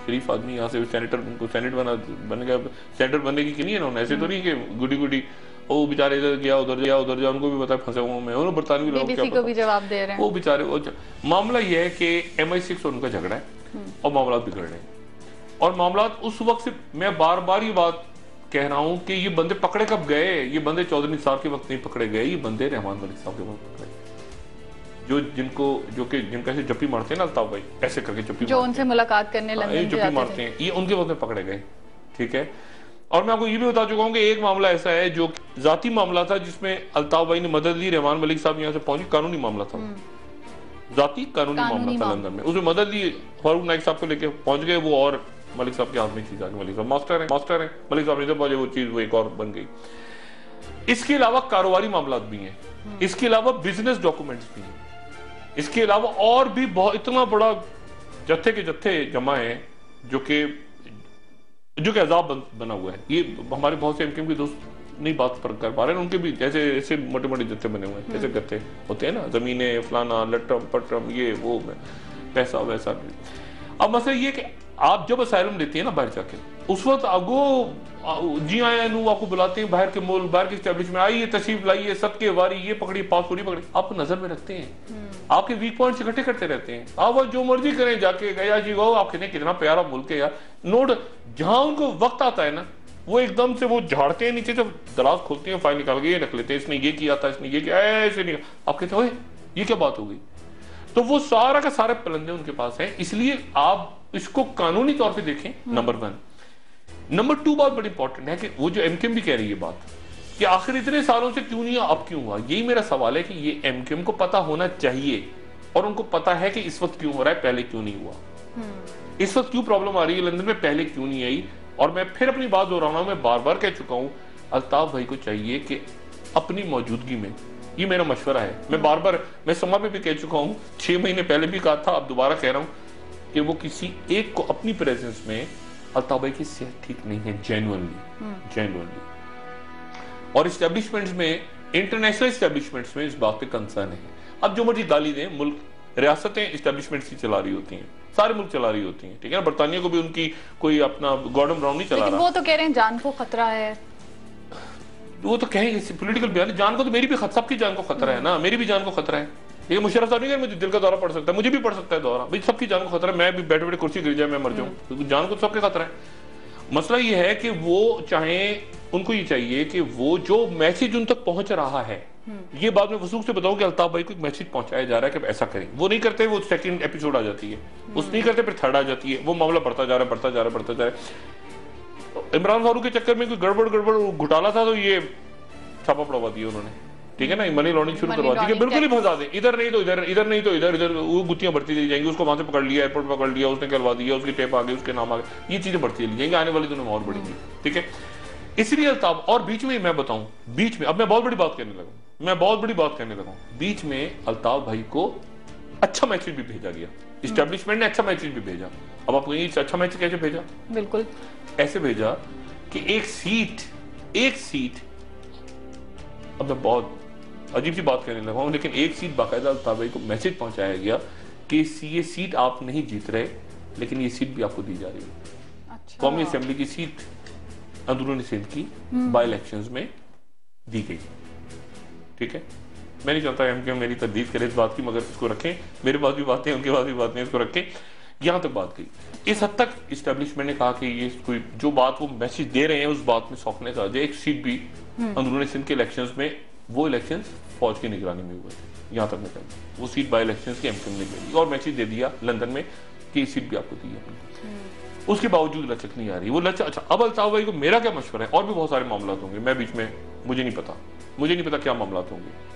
शरीफ आदमी, यहाँ से सेनेटर, उनको सेनेट बन गया, सेनेटर बनने की नहीं है ना, ऐसे तो नहीं कि गुडी वो बेचारे इधर गया उधर जा, उनको भी पता है फंसे हुए मैं, उन्होंने बरतानवी लोग क्या को भी जवाब दे रहे हैं, वो बेचारे। मामला ये है कि MI6 और उनका झगड़ा है और मामला बिगड़ रहे हैं, और मामला उस वक्त से मैं बार ये बात कह रहा हूं कि ये बंदे पकड़े कब गए, ये बंदे चौधरी साहब के वक्त नहीं पकड़े गए, ये बंदे रहमान मलिक साहब के वक्त पकड़े, जिनका ऐसे जप्पी मारते हैं ना अल्ताफ भाई, ऐसे करके जप्पी, जो उनसे मुलाकात करने लंदन जप्पी मारते हैं, ये उनके वक्त में पकड़े गए। ठीक है, और मैं आपको ये भी बता चुका हूं कि एक मामला ऐसा है जो जाती मामला था, जिसमें अल्ताफ भाई ने मदद ली, रहमान मलिक साहब यहाँ से पहुंचे, कानूनी मामला था, जाती कानूनी मामला था लंदन में, उसमें मदद ली, फारूक नाइक साहब को लेके पहुंच गए वो, और मलिक साहब के हाथ में चीज आ गई, मलिक साहब मास्टर है, मलिक साहब ने पहुंचे वो चीज, वो एक और बन गई। इसके अलावा कारोबारी मामला भी हैं, इसके अलावा बिजनेस डॉक्यूमेंट्स भी हैं, इसके अलावा और भी बहुत, इतना बड़ा जत्थे के जत्थे जमा है जो कि अजाब बना हुआ है। ये हमारे बहुत से एमक्यूएम के दोस्त नहीं बात पर कर पा रहे हैं, उनके भी जैसे ऐसे मोटे जत्थे बने हुए हैं, जैसे गत्थे होते हैं ना, जमीनें फलाना लटरम पटरम ये वो पैसा वैसा। अब मसला ये कि आप जब असाइलम लेती है ना बाहर जाके, उस वक्त आगो जी आया नू आपको बुलाते हैं बाहर के मुल्क, बाहर के एस्टेब्लिशमेंट, आइए तशरीफ लाइए, सबके वारी, ये पकड़ी पासपोर्ट ही पकड़ी, आपको नजर में रखते हैं, आपके वीक पॉइंट्स इकट्ठे करते रहते हैं, आप जो मर्जी करें जाके, गया जी गो, आप कहते हैं कितना प्यारा मुल्क है यार, नोट जहां उनको वक्त आता है ना, वो एकदम से वो झाड़ते हैं नीचे से, दराज खोलते हैं, फाइल निकाल के ये रख लेते हैं, इसने ये किया था, इसने ये किया, ऐसे नहीं, आप कहते हैं ये क्या बात हो गई, तो वो सारा का सारे पलंदे उनके पास है। इसलिए आप इसको कानूनी तौर पे देखें, नंबर 1। नंबर 2 बात बड़ी इंपॉर्टेंट है कि वो जो एमक्यूएम भी कह रही है बात कि आखिर इतने सालों से क्यों नहीं, अब क्यों हुआ, यही मेरा सवाल है कि ये एमक्यूएम को पता होना चाहिए, और उनको पता है कि इस वक्त क्यों हो रहा है, पहले क्यों नहीं हुआ, इस वक्त क्यों प्रॉब्लम आ रही है लंदन में, पहले क्यों नहीं आई। और मैं फिर अपनी बात दोहराना, मैं बार कह चुका हूं, अल्ताफ भाई को चाहिए कि अपनी मौजूदगी में, ये मेरा मशवरा है, मैं समा में भी कह चुका हूं, 6 महीने पहले भी कहा था, अब दोबारा कह रहा हूं कि वो किसी एक को अपनी प्रेजेंस में, अल्ताफ भाई की सेहत ठीक नहीं है जेन्युइनली, और एस्टेब्लिशमेंट्स में, इंटरनेशनल एस्टेब्लिशमेंट्स में इस बात पे कंसर्न है। अब जो मर्जी गाली दें, मुल्क, रियासतें एस्टेब्लिशमेंट्स ही चला रही होती हैं, सारे मुल्क चला रही होती हैं, ठीक है ना, बरतानिया को भी उनकी कोई अपना गॉर्डन ब्राउन नहीं चला रहा, वो तो कह रहे हैं जान को खतरा है, वो तो कहेंगे पॉलिटिकल बयान, जान को तो मेरी भी, सबकी जान को खतरा है ना, मेरी भी जान को खतरा है, ये मुशर्रफ साहब नहीं कह, मुझे दिल का दौरा पड़ सकता है, मुझे भी पड़ सकता है दौरा, भाई सबकी जान को खतरा है, मैं भी बैठे बैठे कुर्सी गिर जाए मैं मर जाऊं, तो जान को सबके खतरा है। मसला ये है कि वो चाहे, उनको ये चाहिए कि वो जो मैसेज उन तक पहुंच रहा है, ये बाद में वसूख से बताओ कि अल्ताफ भाई को एक मैसेज पहुंचाया जा रहा है कि ऐसा करें, वो नहीं करते, वो सेकंड एपिसोड आ जाती है, उस नहीं करते, फिर थर्ड आ जाती है, वो मामला बढ़ता जा रहा है, बढ़ता जा रहा है, बढ़ता जा रहा है। इमरान फारूक के चक्कर में कोई गड़बड़ घोटाला था तो ये छापा पड़वा दिया उन्होंने, ठीक है ना, मनी लॉन्ड्रिंग शुरू करवा दी कि बिल्कुल ही फंसा दे, इधर नहीं तो इधर, इधर नहीं तो इधर, इधर वो गुत्तियां बढ़ती चली जाएंगी, उसको वहां से पकड़ लिया, एयरपोर्ट पकड़ लिया, उसने करवा दिया, उसकी टेप आ गई, उसके नाम आ गए, ये चीजें बढ़ती चली जाएंगी, आने वाली दिनों में और बढ़ेंगी, ठीक है। इसलिए अल्ताफ, और बीच में मैं बताऊं, बीच में अब मैं बहुत बड़ी बात करने लगा, मैं बहुत बड़ी बात करने लगा, बीच में अल्ताफ भाई को अच्छा मैसेज भी भेजा गया, इस्टेब्लिशमेंट ने अच्छा मैसेज भी भेजा। अब आपको ये अच्छा मैसेज कैसे भेजा? बिल्कुल ऐसे भेजा कि एक सीट, अब मैं बहुत अजीब सी बात करने लगा हूं, लेकिन एक सीट बाकायदा अल्ताफ भाई को मैसेज पहुंचाया गया कि ये सीट आप नहीं जीत रहे, लेकिन ये सीट भी आपको दी जा रही है। अच्छा। कौमी असेंबली की सीट अंदरूनी सिंध की बाई इलेक्शंस में दी गई, ठीक है। मैं नहीं चाहता एमक्यूएम मेरी तरदीद करे इस बात की, मगर इसको रखें, मेरे पास भी बातें, उनके पास भी बातें, इसको रखें, यहां तक बात गई। इस हद तक इस्टेब्लिशमेंट ने कहा कि ये कोई जो बात वो मैसेज दे रहे हैं उस बात में सौंकने का, एक सीट भी अंदरूनी सिंध के इलेक्शंस में, वो इलेक्शंस फौज की निगरानी में हुए थे, यहां तक मैं कहूँ वो सीट बाई इलेक्शंस की एमक्यूएम ने दी और मैसेज दे दिया लंदन में कि सीट भी आपको दी है। उसके बावजूद लचक नहीं आ रही, वो लचक। अच्छा, अब अल्ताफ भाई को मेरा क्या मशवरा है, और भी बहुत सारे मामला होंगे, मैं बीच में, मुझे नहीं पता क्या मामला होंगे।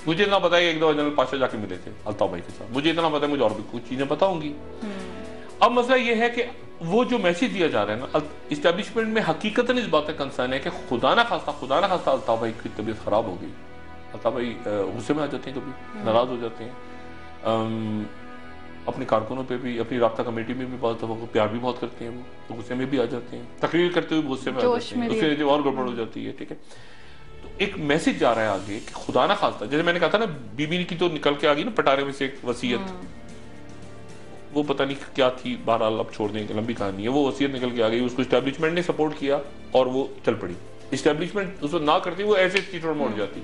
मुझे इतना पता है एक दो जनरल पाशा जाके मिले थे अल्ताफ भाई के साथ, मुझे इतना पता है, मुझे और भी कुछ चीजें पता होंगी। अब मसला ये है कि वो जो मैसेज दिया जा रहा है ना, इस्टेब्लिशमेंट में हकीकतन इस बात का कंसर्न है कि खुदा ना खास्ता अल्ताफ भाई की तबीयत खराब हो गई, अल्ताफ भाई गुस्से में आ जाते हैं, कभी नाराज हो जाते हैं, अपने कारकुनों पे भी, अपनी राब्ता कमेटी में भी बहुत दफा प्यार भी बहुत करते हैं, वो तो गुस्से में भी आ जाते हैं, तकरीर करते हुए गुस्से में आ जाते हैं, उससे और गड़बड़ हो जाती है, ठीक है। तो एक मैसेज जा रहा है आगे कि खुदा ना खास्ता, जैसे मैंने कहा था ना, बीबी की तो निकल के आ गई ना पटारे में से एक वसीयत, वो पता नहीं क्या थी, बहरहाल अब छोड़ दें, लंबी कहानी है, वो वसीयत निकल के आ गई, उसको इस्टेब्लिशमेंट ने सपोर्ट किया और वो चल पड़ी। इस्टेब्लिशमेंट उसको ना करती, वो ऐसे चीटों मोड़ जाती।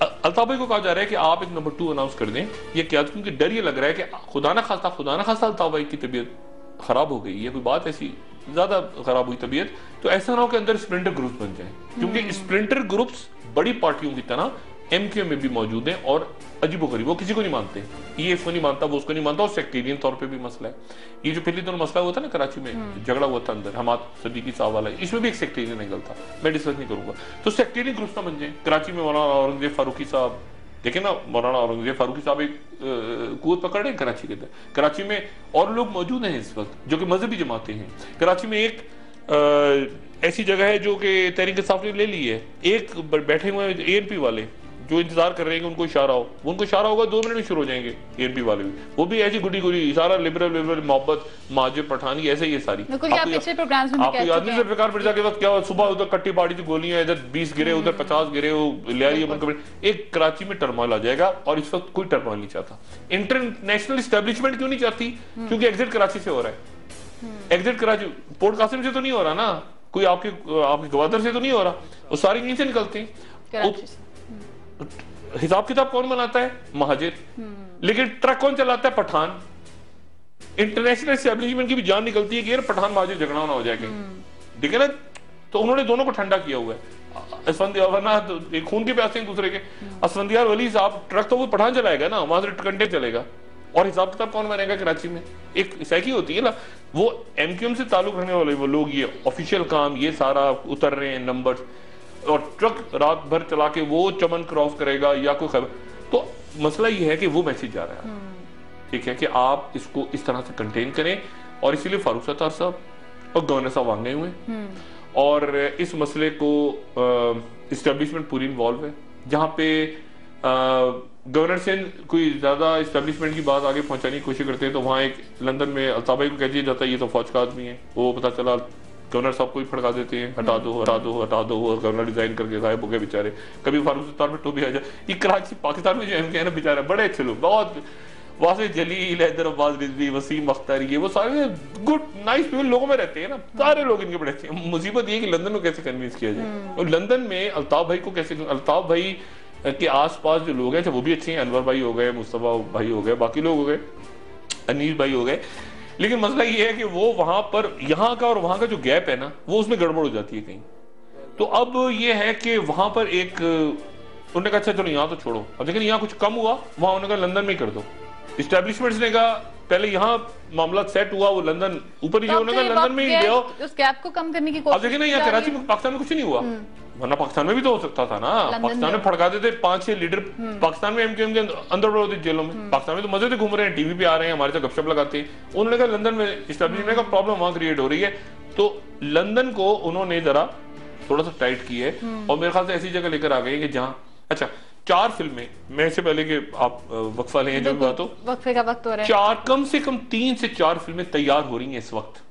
अल्ताफ भाई को कहा जा रहा है कि आप एक नंबर 2 अनाउंस कर दें, ये क्या, क्योंकि डर ये लग रहा है कि खुदा ना खास्ता अल्ताफ भाई की तबीयत खराब हो गई, ये कोई बात ऐसी ज्यादा खराब हुई तबीयत, तो ऐसा ना हो कि अंदर स्प्लिंटर ग्रुप्स बन जाए, क्योंकि स्प्लिंटर ग्रुप्स बड़ी पार्टियों की तरह एमक्यूएम में भी मौजूद हैं और अजीबोगरीब, वो किसी को नहीं मानते, ये इसको नहीं मानता, वो उसको नहीं मानता, और सेक्टेरियन तौर पे भी मसला है। ये जो पिछले दिनों मसला हुआ था ना कराची में, झगड़ा हुआ था अंदर हमाद सदीकी साहब वाला, इसमें भी एक सेक्टेरियन एंगल था, मैं डिस्कस नहीं करूंगा। तो सेक्टेरियन ग्रुप्स ना बन जाए। कराची में मौलाना औरंगजेब फारूकी साहब, देखे ना, मौलाना औरंगजेब फारूकी साहब एक कुवत पकड़ रहे हैं कराची के अंदर, कराची में और लोग मौजूद हैं इस वक्त जो कि मजहबी जमातें हैं। कराची में एक ऐसी जगह है जो कि तहरीक इंसाफ ने ले ली है, एक बैठे हुए एएनपी वाले जो इंतजार कर रहे हैं कि उनको इशारा हो, उनको इशारा होगा 2 मिनट में शुरू हो जाएंगे एएनपी वाले भी, वो भी ऐसी गुडी गुडी, सारा लिबरल मोहब्बत माजिद पठानी, ऐसे ही है सारी। आपको याद नहीं, सरकार मिर्जा के वक्त क्या हुआ, सुबह उधर कट्टी पाड़ी थी गोलियां, इधर 20 गिरे, उधर 50 गिरे, वो ले रही है, एक कराची में टर्मोइल आ जाएगा, और इस वक्त कोई टर्मोइल नहीं चाहता। इंटरनेशनल एस्टेब्लिशमेंट क्यों नहीं चाहती? क्योंकि एग्जिट कराची से हो रहा है, एग्जिट कराची पोर्ट कासिम से तो नहीं हो रहा ना, कोई आपके गवर्नर से तो नहीं हो रहा, वो सारी यहीं से निकलते हैं। हिसाब किताब कौन बनाता है? महाजिर। लेकिन ट्रक कौन चलाता है? पठान। इंटरनेशनल एस्टेब्लिशमेंट की भी जान निकलती है कि यार पठान महाजिर झगड़ा ना हो जाएगा, ठीक है ना, तो उन्होंने दोनों को ठंडा किया हुआ है, वरना तो खून के प्यासे हैं दूसरे के। असफंदियार वली साहब ट्रक तो वो पठान चलाएगा ना, वहां से कंटेनर चलेगा, और हिसाब किताब कौन बनेगा कराची में? एक सैकी होती है ना, वो एमक्यूएम से ताल्लुक रखने वाले वो लोग, ये ऑफिशियल काम, ये सारा उतर रहे हैं नंबर, और ट्रक रात भर चला के वो चमन क्रॉस करेगा या कोई खबर। तो मसला ये है कि वो मैसेज जा रहा है, ठीक है, कि आप इसको इस तरह से कंटेन करें, और इसीलिए फारूक सत्तार साहब और गवर्नर साहब आ गए हुए, और इस मसले को इस्टेब्लिशमेंट पूरी इन्वॉल्व है। जहां पे गवर्नर सिंध कोई ज्यादा इस्टेब्लिशमेंट की बात आगे पहुंचाने की कोशिश करते हैं, तो वहां एक लंदन में अल्ताफ भाई को कह दिया जाता है ये तो फौज का आदमी है, वो पता चला गवर्नर साहब को ही फड़का देते हैं, हटा दो, और गवर्नर रिजाइन करके गायब हो गए बेचारे। कभी फारूक सत्तार में टोपी आ जाए। ये कराची पाकिस्तान में जो एमके ना बेचारे बड़े अच्छे लोग, बहुत वासे जलील, हैदर अब्बास रिजवी, वसीम अख्तर, ये वो सारे गुड नाइस पीपल लोगों में रहते हैं ना, सारे लोग इनके बड़े अच्छे। मुसीबत ये कि लंदन में कैसे कन्विंस किया जाए, और लंदन में अल्ताफ भाई को कैसे, अल्ताफ भाई के आसपास जो लोग हैं वो भी अच्छे हैं, अनवर भाई हो गए, मुस्तफा भाई हो गए, बाकी लोग हो गए, अनीस भाई हो गए, लेकिन मसला ये है कि वो वहां पर यहाँ का और वहां का जो गैप है ना, वो उसमें गड़बड़ हो जाती है कहीं। तो अब ये है कि वहां पर एक उन्होंने कहा अच्छा चलो यहाँ तो छोड़ो, अब लेकिन यहाँ कुछ कम हुआ, वहां उन्होंने कहा लंदन में कर दो। इस्टेब्लिशमेंट्स ने कहा पहले यहाँ मामला सेट हुआ, वो लंदन ऊपर ही उन्होंने कहा लंदन में ही गया, उस गैप को कम करने की अब देखिए ना यहाँ कराची में पाकिस्तान में कुछ नहीं हुआ, वरना पाकिस्तान में भी तो हो सकता था ना। पाकिस्तान में फड़का देते 5-6 लीडर, पाकिस्तान में एमक्यूएम के अंदर होते जेलों में, पाकिस्तान में तो मजे से घूम रहे हैं, टीवी पे आ रहे हैं, हमारे साथ गपशप लगाते हैं। उन्होंने कहा लंदन में इस्टेब्लिशमेंट का प्रॉब्लम वहां क्रिएट हो रही है, तो लंदन को उन्होंने जरा थोड़ा सा टाइट की है और मेरे ख्याल से ऐसी जगह लेकर आ गए कि जहां अच्छा 4 फिल्में, मैं इससे पहले कि आप वक्फा लें जो भी बात हो, वक्फे का वक्त हो रहा है, कम से कम 3 से 4 फिल्में तैयार हो रही हैं इस वक्त।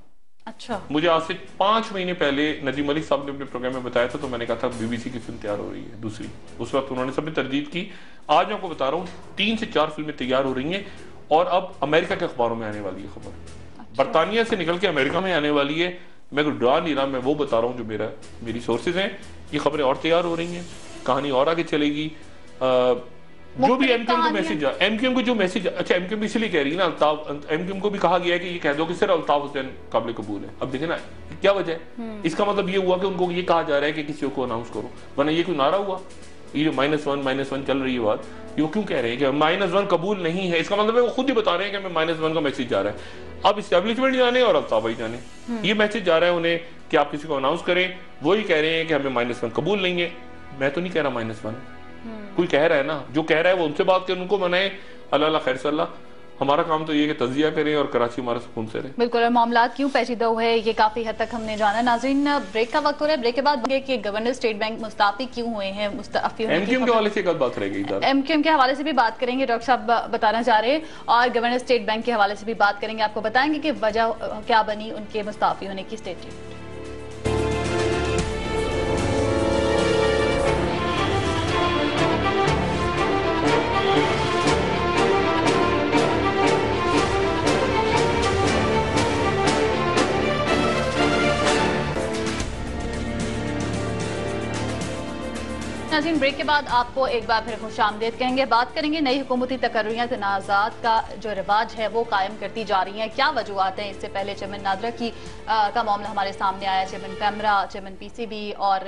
अच्छा, मुझे आज से 5 महीने पहले नजीम मलिक साहब ने अपने प्रोग्राम में बताया था, तो मैंने कहा था बीबीसी की फिल्म तैयार हो रही है दूसरी, उस वक्त उन्होंने सबने तरदीद की। आज मैं आपको बता रहा हूँ 3 से 4 फिल्में तैयार हो रही हैं और अब अमेरिका के अखबारों में आने वाली है खबर, अच्छा। बरतानिया से निकल के अमेरिका में आने वाली है। मैं कोई डरा नहीं रहा, मैं वो बता रहा हूँ जो मेरी सोर्सेज हैं, ये खबरें और तैयार हो रही हैं, कहानी और आगे चलेगी। जो भी एमक्यूएम को मैसेज, एमक्यूएम को जो मैसेज, अच्छा एमक्यूएम इसलिए कह रही है ना, अल्ताफ, एमक्यूएम को भी कहा गया है कि ये कह दो कि सिर्फ अल्ताफ हुसैन काबिल कबूल है। अब देखे ना क्या वजह है, इसका मतलब ये हुआ कि उनको ये कहा जा रहा है कि किसी को अनाउंस करो, वरना ये कोई नारा हुआ, ये जो -1 चल रही है बात, ये क्यों कह रहे हैं कि -1 कबूल नहीं है, इसका मतलब है वो खुद ही बता रहे हैं कि हमें -1 का मैसेज जा रहा है। अब इस्टेब्लिशमेंट जाने और अल्ताफ भाई जाने, ये मैसेज जा रहा है उन्हें कि आप किसी को अनाउंस करें, वो ही कह रहे हैं कि हमें -1 कबूल नहीं है। मैं तो नहीं कह रहा -1, कोई कह रहा है ना, जो कह रहा है वो उनसे बात करें, उनको मनाए, अल्लाह खैर सल्ला। हमारा काम तो ये कि तजिया करें और कराची हमारा सुकून से रहे। बिल्कुल, और मामला क्यों पेचीदा हुए ये काफी हद तक हमने जाना। नाज़रीन, ब्रेक का वक्त हो रहा है, ब्रेक के बाद कि गवर्नर स्टेट बैंक मुस्ताफी क्यों हुए हैं, मुस्ताफी एमक्यूएम के हवाले से एक बात रहेगी, एमक्यूएम के हवाले से भी बात करेंगे, डॉक्टर साहब बताना चाह रहे हैं, और गवर्नर स्टेट बैंक के हवाले से भी बात करेंगे, आपको बताएंगे कि वजह क्या बनी उनके मुस्ताफी होने की। स्टेट नाज़रीन, ब्रेक के बाद आपको एक बार फिर खुशामदीद कहेंगे। बात करेंगे नई हुकूमती तकर्रियाँ तनाज़ात का जो रिवाज है वो कायम करती जा रही हैं, क्या वजूहत हैं। इससे पहले चेयरमैन नादरा का मामला हमारे सामने आया, चेयरमैन पैमरा, चेयरमैन पीसीबी और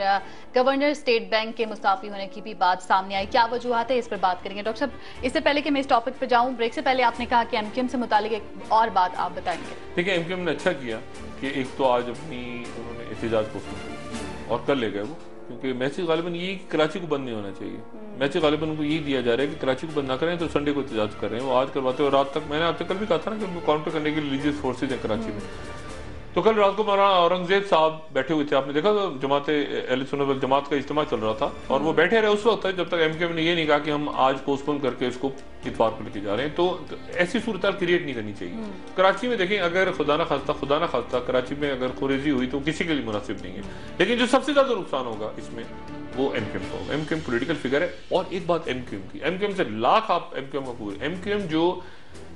गवर्नर स्टेट बैंक के मुस्ताफी होने की भी बात सामने आई, क्या वजूहत है, इस पर बात करेंगे। डॉक्टर साहब, इससे पहले कि मैं इस टॉपिक पर जाऊँ, ब्रेक से पहले आपने कहा कि एमक्यूएम से मुतालिक एक और बात आप बताएंगे। देखिए, एमक्यूएम ने अच्छा किया कि एक तो आज अपनी उन्होंने एहतजाज को और कर ले गए वो, क्योंकि मैसेज गालिबन ये कराची को बंद नहीं होना चाहिए, मैसेज गालिबन उनको यही दिया जा रहा है कि कराची को बंद ना करें तो संडे को एहतजाज कर रहे हैं, वो आज करवाते हैं। रात तक मैंने आपसे कल भी कहा था ना कि उनको काउंटर करने के लिए रिलीजियस फोर्सेज हैं कराची में, तो कल रात को मौलाना औरंगजेब साहब बैठे हुए थे, आपने देखा तो जमात अहले सुन्नत वल जमात का इज्तिमा चल रहा था और वो बैठे रहे उस वक्त तक जब तक एमक्यूएम ने ये नहीं कहा कि हम आज पोस्टपोन करके इसको इतवार को लेके जा रहे हैं। तो ऐसी सूरत क्रिएट नहीं करनी चाहिए। कराची में देखें, अगर खुदा ना खास्ता कराची में अगर खुरेजी हुई तो किसी के लिए मुनासिब नहीं है, लेकिन जो सबसे ज्यादा नुकसान होगा इसमें वो एमक्यूएम का होगा। एमक्यूएम पॉलिटिकल फिगर है। और एक बात एमक्यूएम की, एमक्यूएम से लाख आप एमक्यूएम का पूरे, एमक्यूएम जो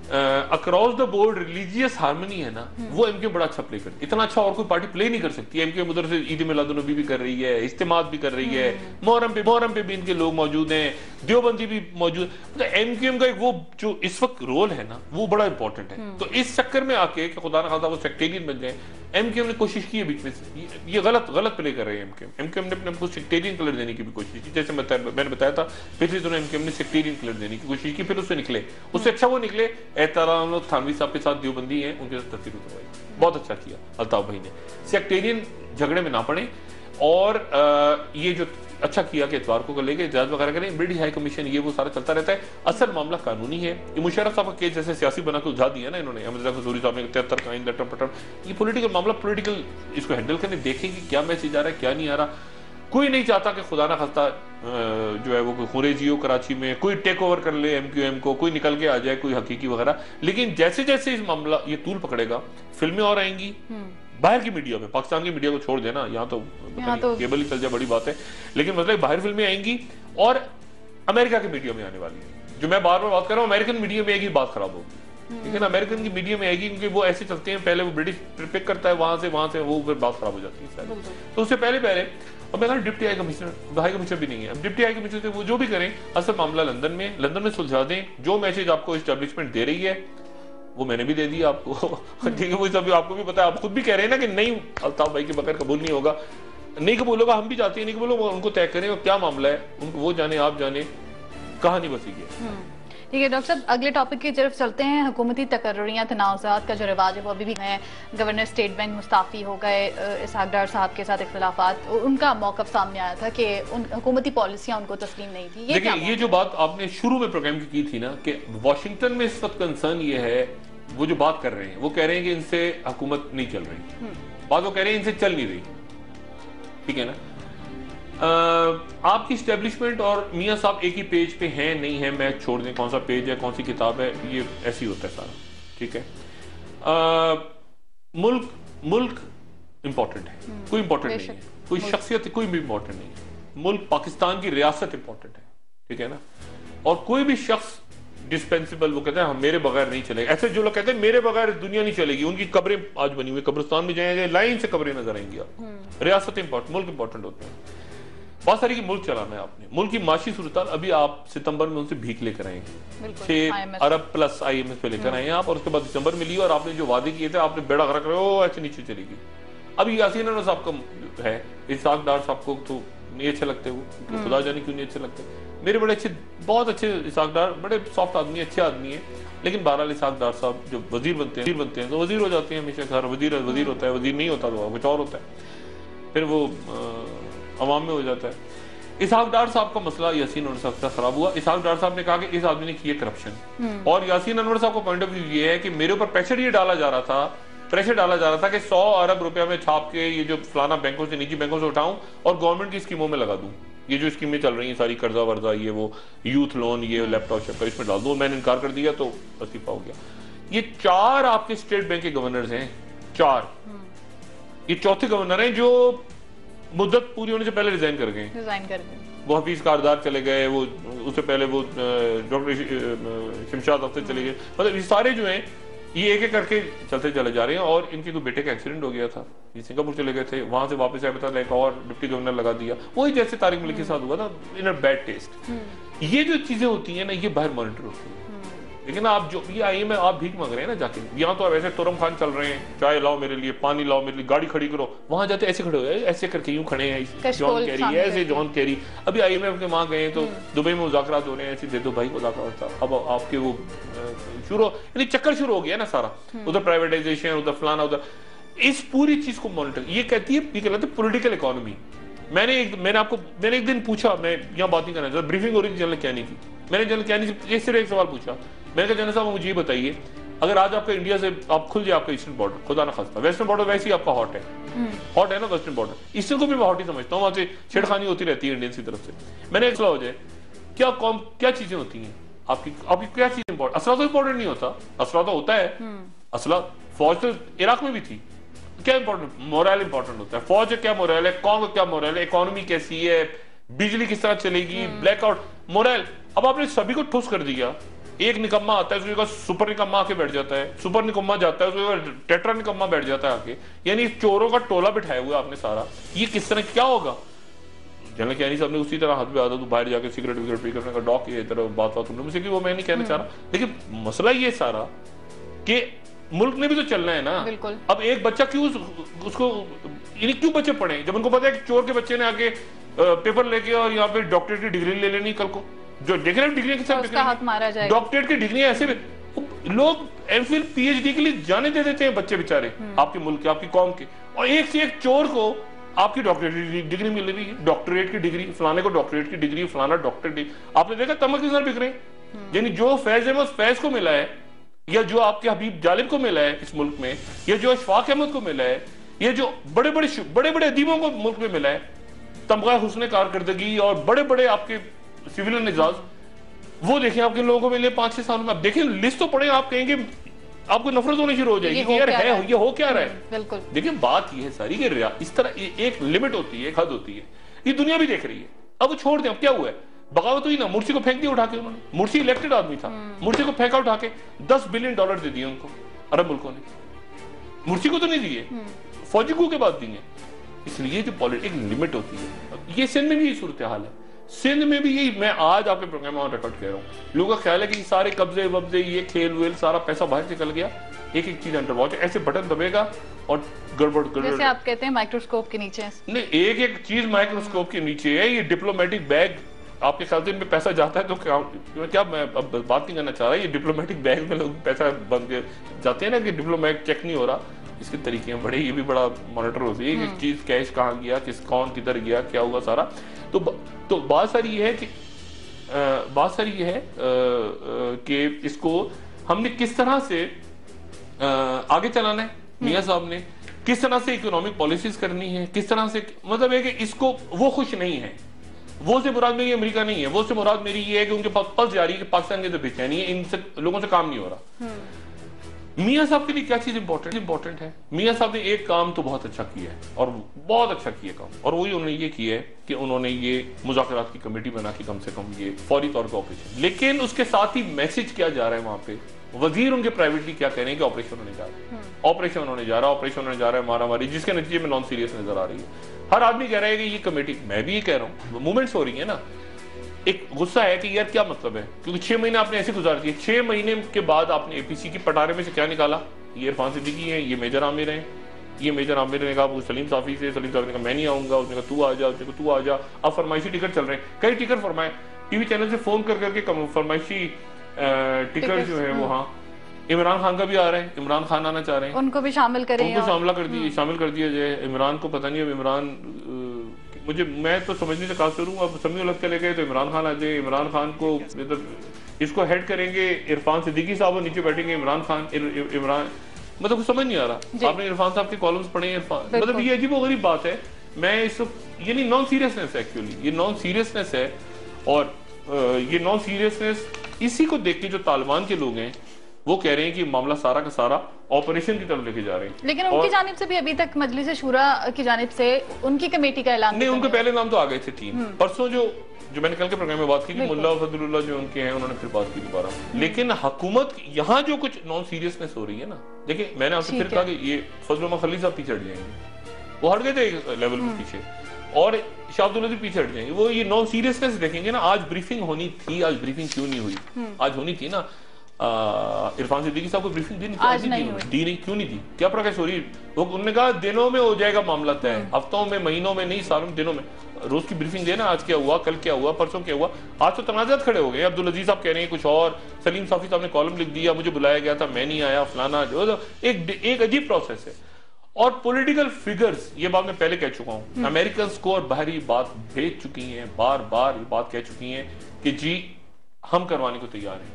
across the board religious harmony है ना, वो एमक्यूएम बड़ा अच्छा प्ले करती है। इतना अच्छा और कोई पार्टी प्ले नहीं कर सकती। एमक्यूएम उधर से ईद मिलादुन्नबी भी कर रही है, इज्तिमात भी कर रही है, मुहर्रम पे भी इनके लोग मौजूद हैं, देवबंदी भी मौजूद। मतलब एमक्यूएम का एक वो जो इस वक्त रोल है ना, वो बड़ा इंपॉर्टेंट है। तो इस चक्कर में आके कि खुदा ना खास्ता वो सेक्टेरियन बन जाए, एमक्यूएम ने कोशिश की है बीच में से, ये गलत प्ले कर रहे हैं एमक्यूएम। एमक्यूएम ने अपने सेक्टेरियन कलर देने की भी कोशिश की, जैसे मैंने बताया था पिछले दिनों एमक्यूएम ने सेक्टेरियन कलर देने की कोशिश की, फिर उससे निकले, उससे अच्छा वो निकले एहतराम थानवी साहब के साथ देवबंदी हैं, उनके साथ तस्वीर उतरवाई, बहुत अच्छा किया अल्ताफ भाई ने। सेक्टेरियन झगड़े में ना पड़े और ये जो अच्छा किया कि इतवार को लेके इजाजत वगैरह करें, ब्रिटिश हाई कमीशन ये वो सारा चलता रहता है। असल मामला कानूनी है। ये मुशर्रफ साहब का केस जैसे सियासी बना के उलझा दिया ना इन्होंने, अहमद कसूरी साहब ने 73 का इन लटर पटर, ये पॉलिटिकल मामला, पॉलिटिकल इसको हैंडल करने, देखें कि क्या मैसेज आ रहा है क्या नहीं आ रहा। कोई नहीं चाहता कि खुदा ना खास्ता जो है वो कोई खुरेजी हो कराची में, कोई टेक ओवर कर ले एमक्यूएम को, कोई निकल के आ जाए कोई हकीकी वगैरह। लेकिन जैसे जैसे इस मामला ये तूल पकड़ेगा, फिल्में और आएंगी बाहर की मीडिया में, पाकिस्तान की मीडिया को छोड़ देना, यहाँ तो केबल ही चल जाए बड़ी बात है, लेकिन मतलब बाहर फिल्में आएंगी और अमेरिका की मीडिया में आने वाली है। जो मैं बार बार बात कर रहा हूँ, अमेरिकन मीडिया में आएगी बात खराब होगी, लेकिन अमेरिकन की मीडिया में आएगी क्योंकि वो ऐसे चलते हैं, पहले वो ब्रिटिश पिक करता है वहां से वो फिर बात खराब हो जाती है। तो उससे पहले अब मैं डिप्टी हाई कमिश्नर भी नहीं है, अब डिप्टी हाई कमिश्नर से वो जो भी करें, असल मामला लंदन में सुलझा दें। जो मैसेज आपको एस्टेब्लिशमेंट दे रही है वो मैंने भी दे दिया आपको। ठीक है, वो सब आपको भी पता है, आप खुद भी कह रहे हैं ना कि नहीं अल्ताफ भाई के बगैर कबूल नहीं होगा, नहीं कबूल होगा, हम भी चाहते हैं नहीं कबूल होगा, उनको तय करें और क्या मामला है उनको वो जाने, आप जाने, कहानी बसी है। ठीक है डॉक्टर साहब, अगले टॉपिक की तरफ चलते हैं। हुकूमती तकर्रुरियां तनाज़ात का जो रिवाज है वो अभी भी है। गवर्नर स्टेट बैंक मुस्ताफ़ी हो गए, इसहाक डार साहब के साथ इख्तिलाफात, उनका मौक़िफ़ सामने आया था कि हुकूमती पॉलिसियां उनको तस्लीम नहीं थी। देखिए ये जो बात आपने शुरू में प्रोग्राम की थी ना कि वाशिंगटन में इस वक्त कंसर्न ये है, वो जो बात कर रहे हैं वो कह रहे हैं कि इनसे हुकूमत नहीं चल रही, बात वो कह रहे हैं इनसे चल नहीं रही, ठीक है ना। आपकी स्टैब्लिशमेंट और मियां साहब एक ही पेज पे हैं नहीं है, मैं छोड़ दें कौन सा पेज है कौन सी किताब है, ये ऐसी होता है सारा, ठीक है। मुल्क इंपॉर्टेंट है, कोई इंपॉर्टेंट नहीं है, कोई शख्सियत कोई भी इंपॉर्टेंट नहीं है, मुल्क पाकिस्तान की रियासत इंपॉर्टेंट है, ठीक है ना। और कोई भी शख्स डिस्पेंसिबल, वो कहते हैं हम मेरे बगैर नहीं चलेगा, ऐसे जो लोग कहते हैं मेरे बगैर दुनिया नहीं चलेगी, उनकी कब्रें आज बनी हुई, कब्रिस्तान में जाएंगे लाइन से कब्रें नजर आएंगी आप। रियासत इंपॉर्टेंट, मुल्क इंपॉर्टेंट होते हैं। बहुत सारी की मुल्क चलाना है आपने, मुल्क की माशी सूरत अभी आप सितंबर में उनसे भीख लेकर आएंगे, 6 अरब प्लस IMF पे लेकर आए आप, और उसके बाद दिसंबर में ली, और आपने जो वादे किए थे आपने बेड़ा गर्क रहे हो, ऐसे नीचे चलेगी। अभी यासीन अनवर साहब का है, इसहाक डार साहब को तो नहीं अच्छे लगते, वो खुदा जाने क्यों नहीं अच्छे लगते, मेरे बड़े अच्छे, बहुत अच्छे इसहाक डार, बड़े सॉफ्ट आदमी, अच्छे आदमी है, लेकिन बहरहाल इसहाक डार साहब जब वजीर बनते हैं तो वजीर हो जाते हैं हमेशा, घर वजीर होता है, वजीर नहीं होता तो कुछ और होता है, फिर वो अवाम में हो जाता है। इसहाक डार साहब का मसला यासीन अनवर साहब से खराब हुआ। इसहाक डार साहब ने कहा कि इस आदमी ने किए करप्शन, और यासीन अनवर साहब का पॉइंट ऑफ व्यू ये है कि मेरे ऊपर प्रेशर डाला जा रहा था कि 100 अरब रुपया में छाप के ये जो फलाना बैंकों से, निजी बैंकों से उठाऊं और गवर्नमेंट की स्कीमों में लगा दूं, ये जो स्कीमें चल रही हैं सारी, कर्जा वर्जा, ये वो यूथ लोन, ये लैपटॉप शैपटॉप, इसमें डाल दूं। मैंने इनकार कर दिया तो वसीफा हो गया। ये 4 आपके स्टेट बैंक के गवर्नर्स हैं, 4, ये चौथे गवर्नर हैं जो मुद्दत पूरी होने से पहले रिजाइन कर गए। वो हफीज कारदार चले गए, वो उससे पहले वो डॉक्टर शमशाद अख्तर चले गए, मतलब ये सारे जो हैं ये एक एक करके चलते चले जा रहे हैं। और इनके तो बेटे का एक्सीडेंट हो गया था, ये सिंगापुर चले गए थे, वहां से वापस आए, पता एक और डिप्टी गवर्नर लगा दिया, वही जैसे तारिक मलिक के साथ हुआ था, इन अ बैड टेस्ट। ये जो चीजें होती है ना, ये बाहर मॉनिटर होती है, लेकिन आप जो ये आई में आप भीख मांग रहे हैं ना जाके, यहाँ तो अब ऐसे तुरम खान चल रहे हैं, चाय लाओ मेरे लिए, पानी लाओ मेरे लिए, गाड़ी खड़ी करो, वहां जाते ऐसे खड़े हो, ऐसे करके यूं खड़े हैं, जॉन कैरी ऐसे, जॉन कैरी अभी IMF के वहां गए तो दुबई में मुज़ाकरात हो रहे हैं, ऐसे दे दो भाई मुज़ाकरात, अब आपके वो शुरू, यानी चक्कर शुरू हो गया ना सारा, उधर प्राइवेटाइजेशन, उधर फलाना, उधर इस पूरी चीज को मॉनिटर, ये कहती है, ये कहलाते हैं पॉलिटिकल इकोनॉमी। मैंने एक दिन पूछा, मैं यहाँ बात नहीं करना चाहता, ब्रीफिंग हो रही थी जनरल कैनी की, मैंने जनरल कैनी से सिर्फ एक सवाल पूछा, मैंने कहा जनरल साहब मुझे ये बताइए, अगर आज आपका इंडिया से आप खुल जाए आपका ईस्टर्न बॉर्डर, खुदा ना खास्ता, वेस्टर्न बॉर्डर वैसे ही आपका हॉट है ना वेस्टर्न बॉर्डर, ईस्टर्न को भी मैं हॉट ही समझता हूँ, वहां से छेड़खानी होती रहती है इंडियंस की तरफ से। मैंने एक सवाल हो जाए, क्या चीजें होती हैं आपकी क्या चीज इंपॉर्टेंट, असला तो इंपॉर्टेंट नहीं होता, असला तो होता है, असला फौज तो इराक में भी थी, क्या इंपॉर्टेंट, मोरल इंपॉर्टेंट होता है, फौज क्या मोरल है, कौन का क्या मोरल है, इकोनॉमी कैसी है, बिजली किस तरह चलेगी, ब्लैकआउट, मोरल। अब आपने सभी को ठुस कर दिया, एक निकम्मा आता है उसके बाद सुपर निकम्मा आके बैठ जाता है, सुपर निकम्मा जाता है उसके बाद टेट्रा निकम्मा बैठ जाता है आके, यानी चोरों का टोला बिठाया हुआ आपने सारा, ये किस तरह क्या होगा। जनरल कैनी साहब ने उसी तरह हाथ में आता तो बाहर जाके सिगरेट विगरेट पी करने का डॉक, ये तरह बात तुमने मुझसे की, वो मैं नहीं कहना चाह रहा, लेकिन मसला ये सारा कि मुल्क ने भी तो चलना है ना। अब एक बच्चा क्यों उसको, क्यों बच्चे पढ़े जब उनको पता है कि चोर के बच्चे ने आके पेपर लेके और यहाँ पे डॉक्टरेट की डिग्री ले लेनी, कल को जो डिग्री के साथ डॉक्टरेट की डिग्री ऐसे लोग एमफिल PhD के लिए जाने दे देते हैं बच्चे बेचारे, आपके मुल्क के, आपकी कौम के, और एक से एक चोर को आपकी डॉक्टरेट डिग्री मिल रही है, डॉक्टरेट की डिग्री, फलाने को डॉक्टरेट की डिग्री, फलाना डॉक्टरेट। आपने देखा तमक किस तरह बिक रहे हैं, यानी जो फैज अहमद फैज को मिला है, या जो आपके हबीब जालिब को मिला है इस मुल्क में, या जो अशफाक अहमद को मिला है, ये जो बड़े बड़े अदीबों को मुल्क में मिला है, तमगा हुस्न कारकर्दगी और बड़े बड़े आपके सिविलियन एजाज, वो देखें आपके लोगों को मिले 5-6 साल में। आप देखें लिस्ट तो पढ़े, आप कहेंगे आपको नफरत होनी शुरू हो जाएगी कि यार है ये हो क्या रहा है। बिल्कुल देखिए बात ये है सारी कि इस तरह एक लिमिट होती है, एक हद होती है, ये दुनिया भी देख रही है। अब वो छोड़ दें, अब क्या हुआ है, बगावत हुई ना, मुर्सी को फेंक दिया उठा के उन्होंने, मुर्सी इलेक्टेड आदमी था, मुर्सी को फेंका उठा के, $10 बिलियन दे दिए उनको अरब मुल्कों ने, मुर्सी को तो नहीं दिए, फौजी को के बाद दिए। इसलिए जो पॉलिटिक्स एक लिमिट होती है, ये सिंध में भी यही सूरत हाल है। सिंध में भी यही, मैं आज आपके प्रोग्राम में रिकॉर्ड कह रहा हूँ, लोगों का ख्याल है कि सारे कब्जे वब्जे, ये खेल वेल, सारा पैसा बाहर निकल गया, एक एक चीज अंडर वॉच, ऐसे बटन दबेगा और गड़बड़ जैसे आप कहते हैं माइक्रोस्कोप के नीचे। नहीं, एक एक चीज माइक्रोस्कोप के नीचे है। ये डिप्लोमेटिक बैग, आपके ख्याल से इनमें पैसा जाता है तो क्या मैं अब बात नहीं करना चाह रहा, ये डिप्लोमेटिक बैग में लोग पैसा बन के जाते हैं ना, कि डिप्लोमेट चेक नहीं हो रहा, इसके तरीके हैं बड़े, ये भी बड़ा मॉनिटर होती है कि चीज कैश कहाँ गया, कौन किधर गया, क्या हुआ सारा। तो बात सारी ये है कि इसको हमने किस तरह से आगे चलाना है, मियां साहब ने किस तरह से इकोनॉमिक पॉलिसीज करनी है, किस तरह से, मतलब है कि इसको वो खुश नहीं है, वो से मुराद मेरी अमेरिका नहीं है, वो से मुराद मेरी ये है कि उनके पास पल्स जारी है कि पाकिस्तान के अंदर बेचैनी है, इनसे लोगों से काम नहीं हो रहा। मियां साहब के लिए क्या चीज इंपॉर्टेंट है? मियां साहब ने एक काम तो बहुत अच्छा किया है, और बहुत अच्छा किया काम, और वही उन्होंने ये किया है कि उन्होंने ये मुज़ाकरात की कमेटी बना के कम से कम ये फौरी तौर पर ऑपरेशन, लेकिन उसके साथ ही मैसेज क्या जा रहा है वहां पे, वजीर उनके प्राइवेटली क्या कह रहे हैं कि ऑपरेशन होने जा रहा है, ऑपरेशन होने जा रहा है, मारामारी, जिसके नतीजे में नॉन सीरियस नजर आ रही है। हर आदमी कह रहा है कि ये कमेटी, मैं भी ये कह रहा हूँ, मूवमेंट्स हो रही है ना, एक गुस्सा है कि यार क्या मतलब है, क्योंकि 6 महीने आपने ऐसे गुजार दिए, 6 महीने के बाद आपने एपीसी की पटारे में से क्या निकाला, ये इरफान सिद्दीकी है, ये मेजर आमिर हैं, ये मेजर आमिर ने कहा सलीम साफी से, सलीम साफी ने कहा मैं नहीं आऊंगा, उसने कहा तू आ जा, उसने कहा तू आ जा, अब फरमाइशी टिकट चल रहे हैं, कई टिकट फरमाए, टीवी चैनल से फोन कर करके फरमाइशी टिकट जो है वो, हाँ इमरान खान का भी आ रहा है, इमरान खान आना चाह रहे हैं, उनको भी शामिल करें, उनको शामिल कर दिया जाए। इमरान को पता नहीं, अब इमरान मैं तो समझने से काफिर हूँ, अब समी उलग चले गए तो इमरान खान आ जाए, इमरान खान को इसको हेड करेंगे इरफान सिद्दीकी साहब, और नीचे बैठेंगे इमरान खान, इमरान, मतलब कुछ समझ नहीं आ रहा। आपने इरफान साहब के कॉलम्स पढ़े हैं, इरफान, मतलब ये अजीब गरीब बात है। मैं इस, ये नहीं, नॉन सीरियसनेस है एक्चुअली, ये नॉन सीरियसनेस है, और ये नॉन सीरियसनेस इसी को देख के जो तालिबान के लोग हैं वो कह रहे हैं कि मामला सारा का सारा ऑपरेशन की तरफ लेके जा रहे हैं। लेकिन उनकी जानिब से भी अभी तक मजलिस शूरा की जानिब से उनकी कमेटी का ऐलान नहीं, उनके पहले नाम तो आ गए थे 3 परसों, जो मैंने कल के प्रोग्राम में बात की थी, मुल्ला फजलुल्लाह जो उनके हैं, उन्होंने फिर बात की दोबारा। लेकिन हुकूमत यहाँ जो कुछ नॉन सीरियसनेस हो रही है ना, देखिए मैंने आपसे फिर कहा कि ये फजलुल्लाह खलील साहब पीछे हट जाएंगे, वो हट गए थे एक लेवल पे पीछे, और शाह अब्दुल लतीफ पीछे हट जाएंगे, वो ये नॉन सीरियसनेस देखेंगे ना। आज ब्रीफिंग होनी थी, आज ब्रीफिंग क्यों नहीं हुई? आज होनी थी ना, इरफान सिद्दीकी साहब को ब्रीफिंग दी नहीं, क्यों नहीं दी? क्या प्रोग्रेस हो रही? वो उन्होंने कहा दिनों में हो जाएगा मामला तय, हफ्तों में, महीनों में नहीं, सालों में, दिनों में। रोज की ब्रीफिंग देना, आज क्या हुआ, कल क्या हुआ, परसों क्या हुआ। आज तो तनाजात खड़े हो गए, अब्दुल अजीज साहब कह रहे हैं कुछ और, सलीम साफी साहब ने कॉलम लिख दिया, मुझे बुलाया गया था, मैं नहीं आया, फलाना, जो एक अजीब प्रोसेस है। और पॉलिटिकल फिगर्स, ये बात मैं पहले कह चुका हूं, अमेरिकन को और बाहरी बात भेज चुकी हैं, बार बार ये बात कह चुकी हैं कि जी हम करवाने को तैयार हैं।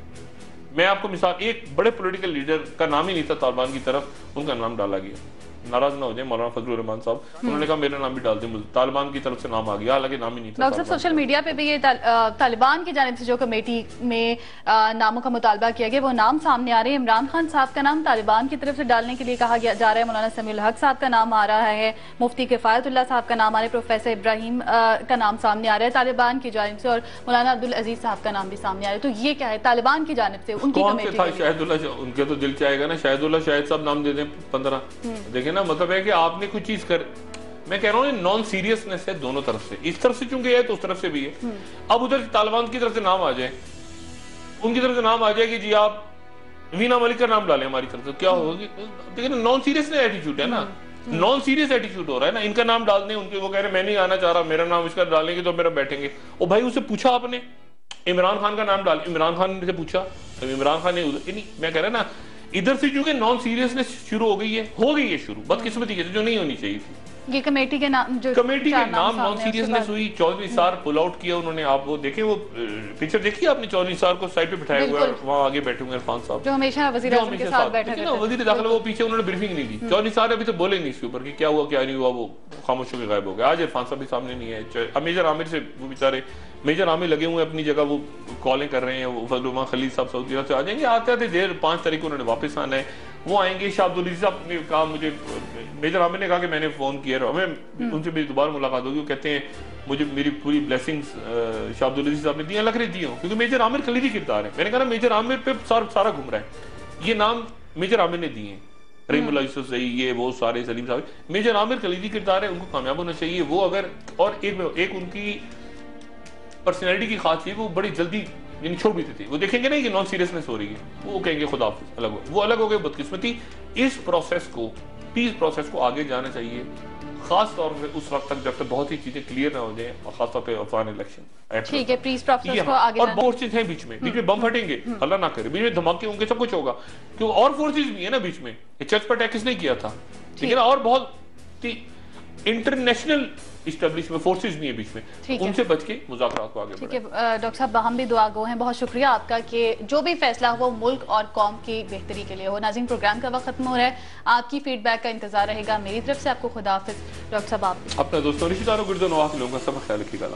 मैं आपको मिसाल, एक बड़े पॉलिटिकल लीडर का नाम ही नहीं था तालिबान की तरफ, उनका नाम डाला गया, नाराज ना हो जाए मौलाना फजलुर रहमान साहब, उन्होंने कहा मेरा नाम भी डाल दें, तालिबान की तरफ से नाम आ गया, हालांकि नाम ही नहीं था। डॉक्टर साहब, सोशल मीडिया पे भी ये तालिबान की जानिब से जो कमेटी में नामों का मुतालबा किया गया, वो नाम सामने आ रहे हैं। इमरान खान साहब का नाम तालिबान की तरफ से डालने के लिए कहा जा रहा है, मौलाना समीउल हक साहब का नाम आ रहा है, मुफ्ती किफायतुल्लाह साहब का नाम आ रहा है, प्रोफेसर इब्राहिम का नाम सामने आ रहा है तालिबान की जानिब से, और मौलाना अब्दुल अजीज साहब का नाम भी सामने आ रहा है। तो ये क्या है तालिबान की जानिब से उनकी कमेटी? शाहिदुल्लाह, उनके तो दिल चाहेगा ना शाहिदुल्लाह शाहिद साहब नाम दे दें 15। देखे ना, मतलब है कि आपने कुछ चीज कर, मैं कह रहा हूँ नॉन सीरियसनेस है दोनों तरफ से, इस तरफ से चूंकि है तो उस तरफ से भी है। अब उधर तालिबान की तरफ से नाम आ जाए, उनकी तरफ से नाम आ जाए कि जी आप वीना मलिक का नाम डालें हमारी तरफ से, क्या होगी? देखिए नॉन सीरियस एटीट्यूड है ना, नॉन सीरियस एटीट्यूड हो रहा है ना। इनका नाम डाल दें, उनके वो कह रहे मैं नहीं आना चाह रहा, मेरा नाम इसका डालेंगे तो मेरा बैठेंगे। ओ भाई, उससे पूछा आपने? इमरान खान का नाम डाल, इमरान खान से पूछा, इमरान खान ने नहीं, मैं कह रहा ना इधर से चूंकि नॉन सीरियसनेस शुरू हो गई है शुरू, बदकिस्मती की जो नहीं होनी चाहिए थी। ये कमेटी के नाम, जो कमेटी के नाम नॉन सीरियसनेस हुई। चौधरी सार पुल आउट किया उन्होंने। आप वो देखें, वो पिक्चर देखिए आपने, चौधरी सार को साइड पे बिठाया हुआ है, वहां आगे बैठे हुए इरफान साहब, जो हमेशा वजीर आज़म के साथ बैठे थे। वजीर दाखिला, वो पीछे उन्होंने ब्रीफिंग नहीं दी। चौधरी सार अभी तो बोले नहीं इसके ऊपर कि क्या हुआ क्या नहीं हुआ, वो खामोश होकर गायब हो गया। आज इरफान साहब भी सामने नहीं है। मेजर आमिर से वो बेचारे मेजर आमिर लगे हुए अपनी जगह, वो कॉलें कर रहे हैं। वो फजलुल्लाह खलील साहब सऊदी अरब से आ जाएंगे, आते आते देर 5 तारीख को उन्होंने वापस आना है, वो आएंगे। शाह अब्दुल अजीज साहब ने कहा, मुझे मेजर आमिर ने कहा कि मैंने फोन किया, हमें उनसे मेरी दोबारा मुलाकात होगी। वो कहते हैं मुझे मेरी पूरी ब्लेसिंग्स शाह अब्दुल अजीज साहब ने दी, लग रही दी हो, क्योंकि मेजर आमिर खलीदी किरदार है। मैंने कहा मेजर आमिर पे सारा घूम रहा है, ये नाम मेजर आमिर ने दिए हैं, रहीमुल्लाह यूसुफ सही, ये वो सारे, सलीम साहब, मेजर आमिर खलीदी किरदार है, उनको कामयाब होना चाहिए। वो अगर, और एक उनकी पर्सनैलिटी की खास चीज वो बड़ी जल्दी यानी छोड़ भी देती है। वो देखेंगे नहीं कि नॉन सीरियसनेस हो रही है, वो कहेंगे खुदा हाफिज़, अलग हो, वो अलग हो गए, बदकिस्मती। इस प्रोसेस को, पीस प्रोसेस को आगे जाना चाहिए, खास तौर पे उस वक्त तक जब तक बहुत ही चीजें क्लियर ना हो जाए, और खास तौर पे अफगान इलेक्शन। ठीक है, पीस प्रोसेस को आगे और फोर्सेस हैं बीच में बम फटेंगे, अल्लाह ना करे, बीच में धमाके होंगे, सब कुछ होगा, क्यों और फोर्सेस भी है ना बीच में। चर्च पर अटैक किसने किया था, ठीक है ना, और बहुत इंटरनेशनल इस्टेब्लिशमेंट फोर्सेस भी है बीच में, उनसे बच के मुज़ाकरात को आगे बढ़ाएं। ठीक है डॉक्टर साहब, हम भी दुआ गो हैं, बहुत शुक्रिया आपका कि जो भी फैसला हो वो मुल्क और कौम की बेहतरी के लिए हो। नाज़रीन, प्रोग्राम का वक्त खत्म हो रहा है, आपकी फीडबैक का इंतजार रहेगा। मेरी तरफ से आपको खुदा हाफिज़। डॉक्टर साहब, आप अपना दोस्तों रिश्तेदारों, गुर्दो नवाज लोगों का सब ख्याल रखिएगा।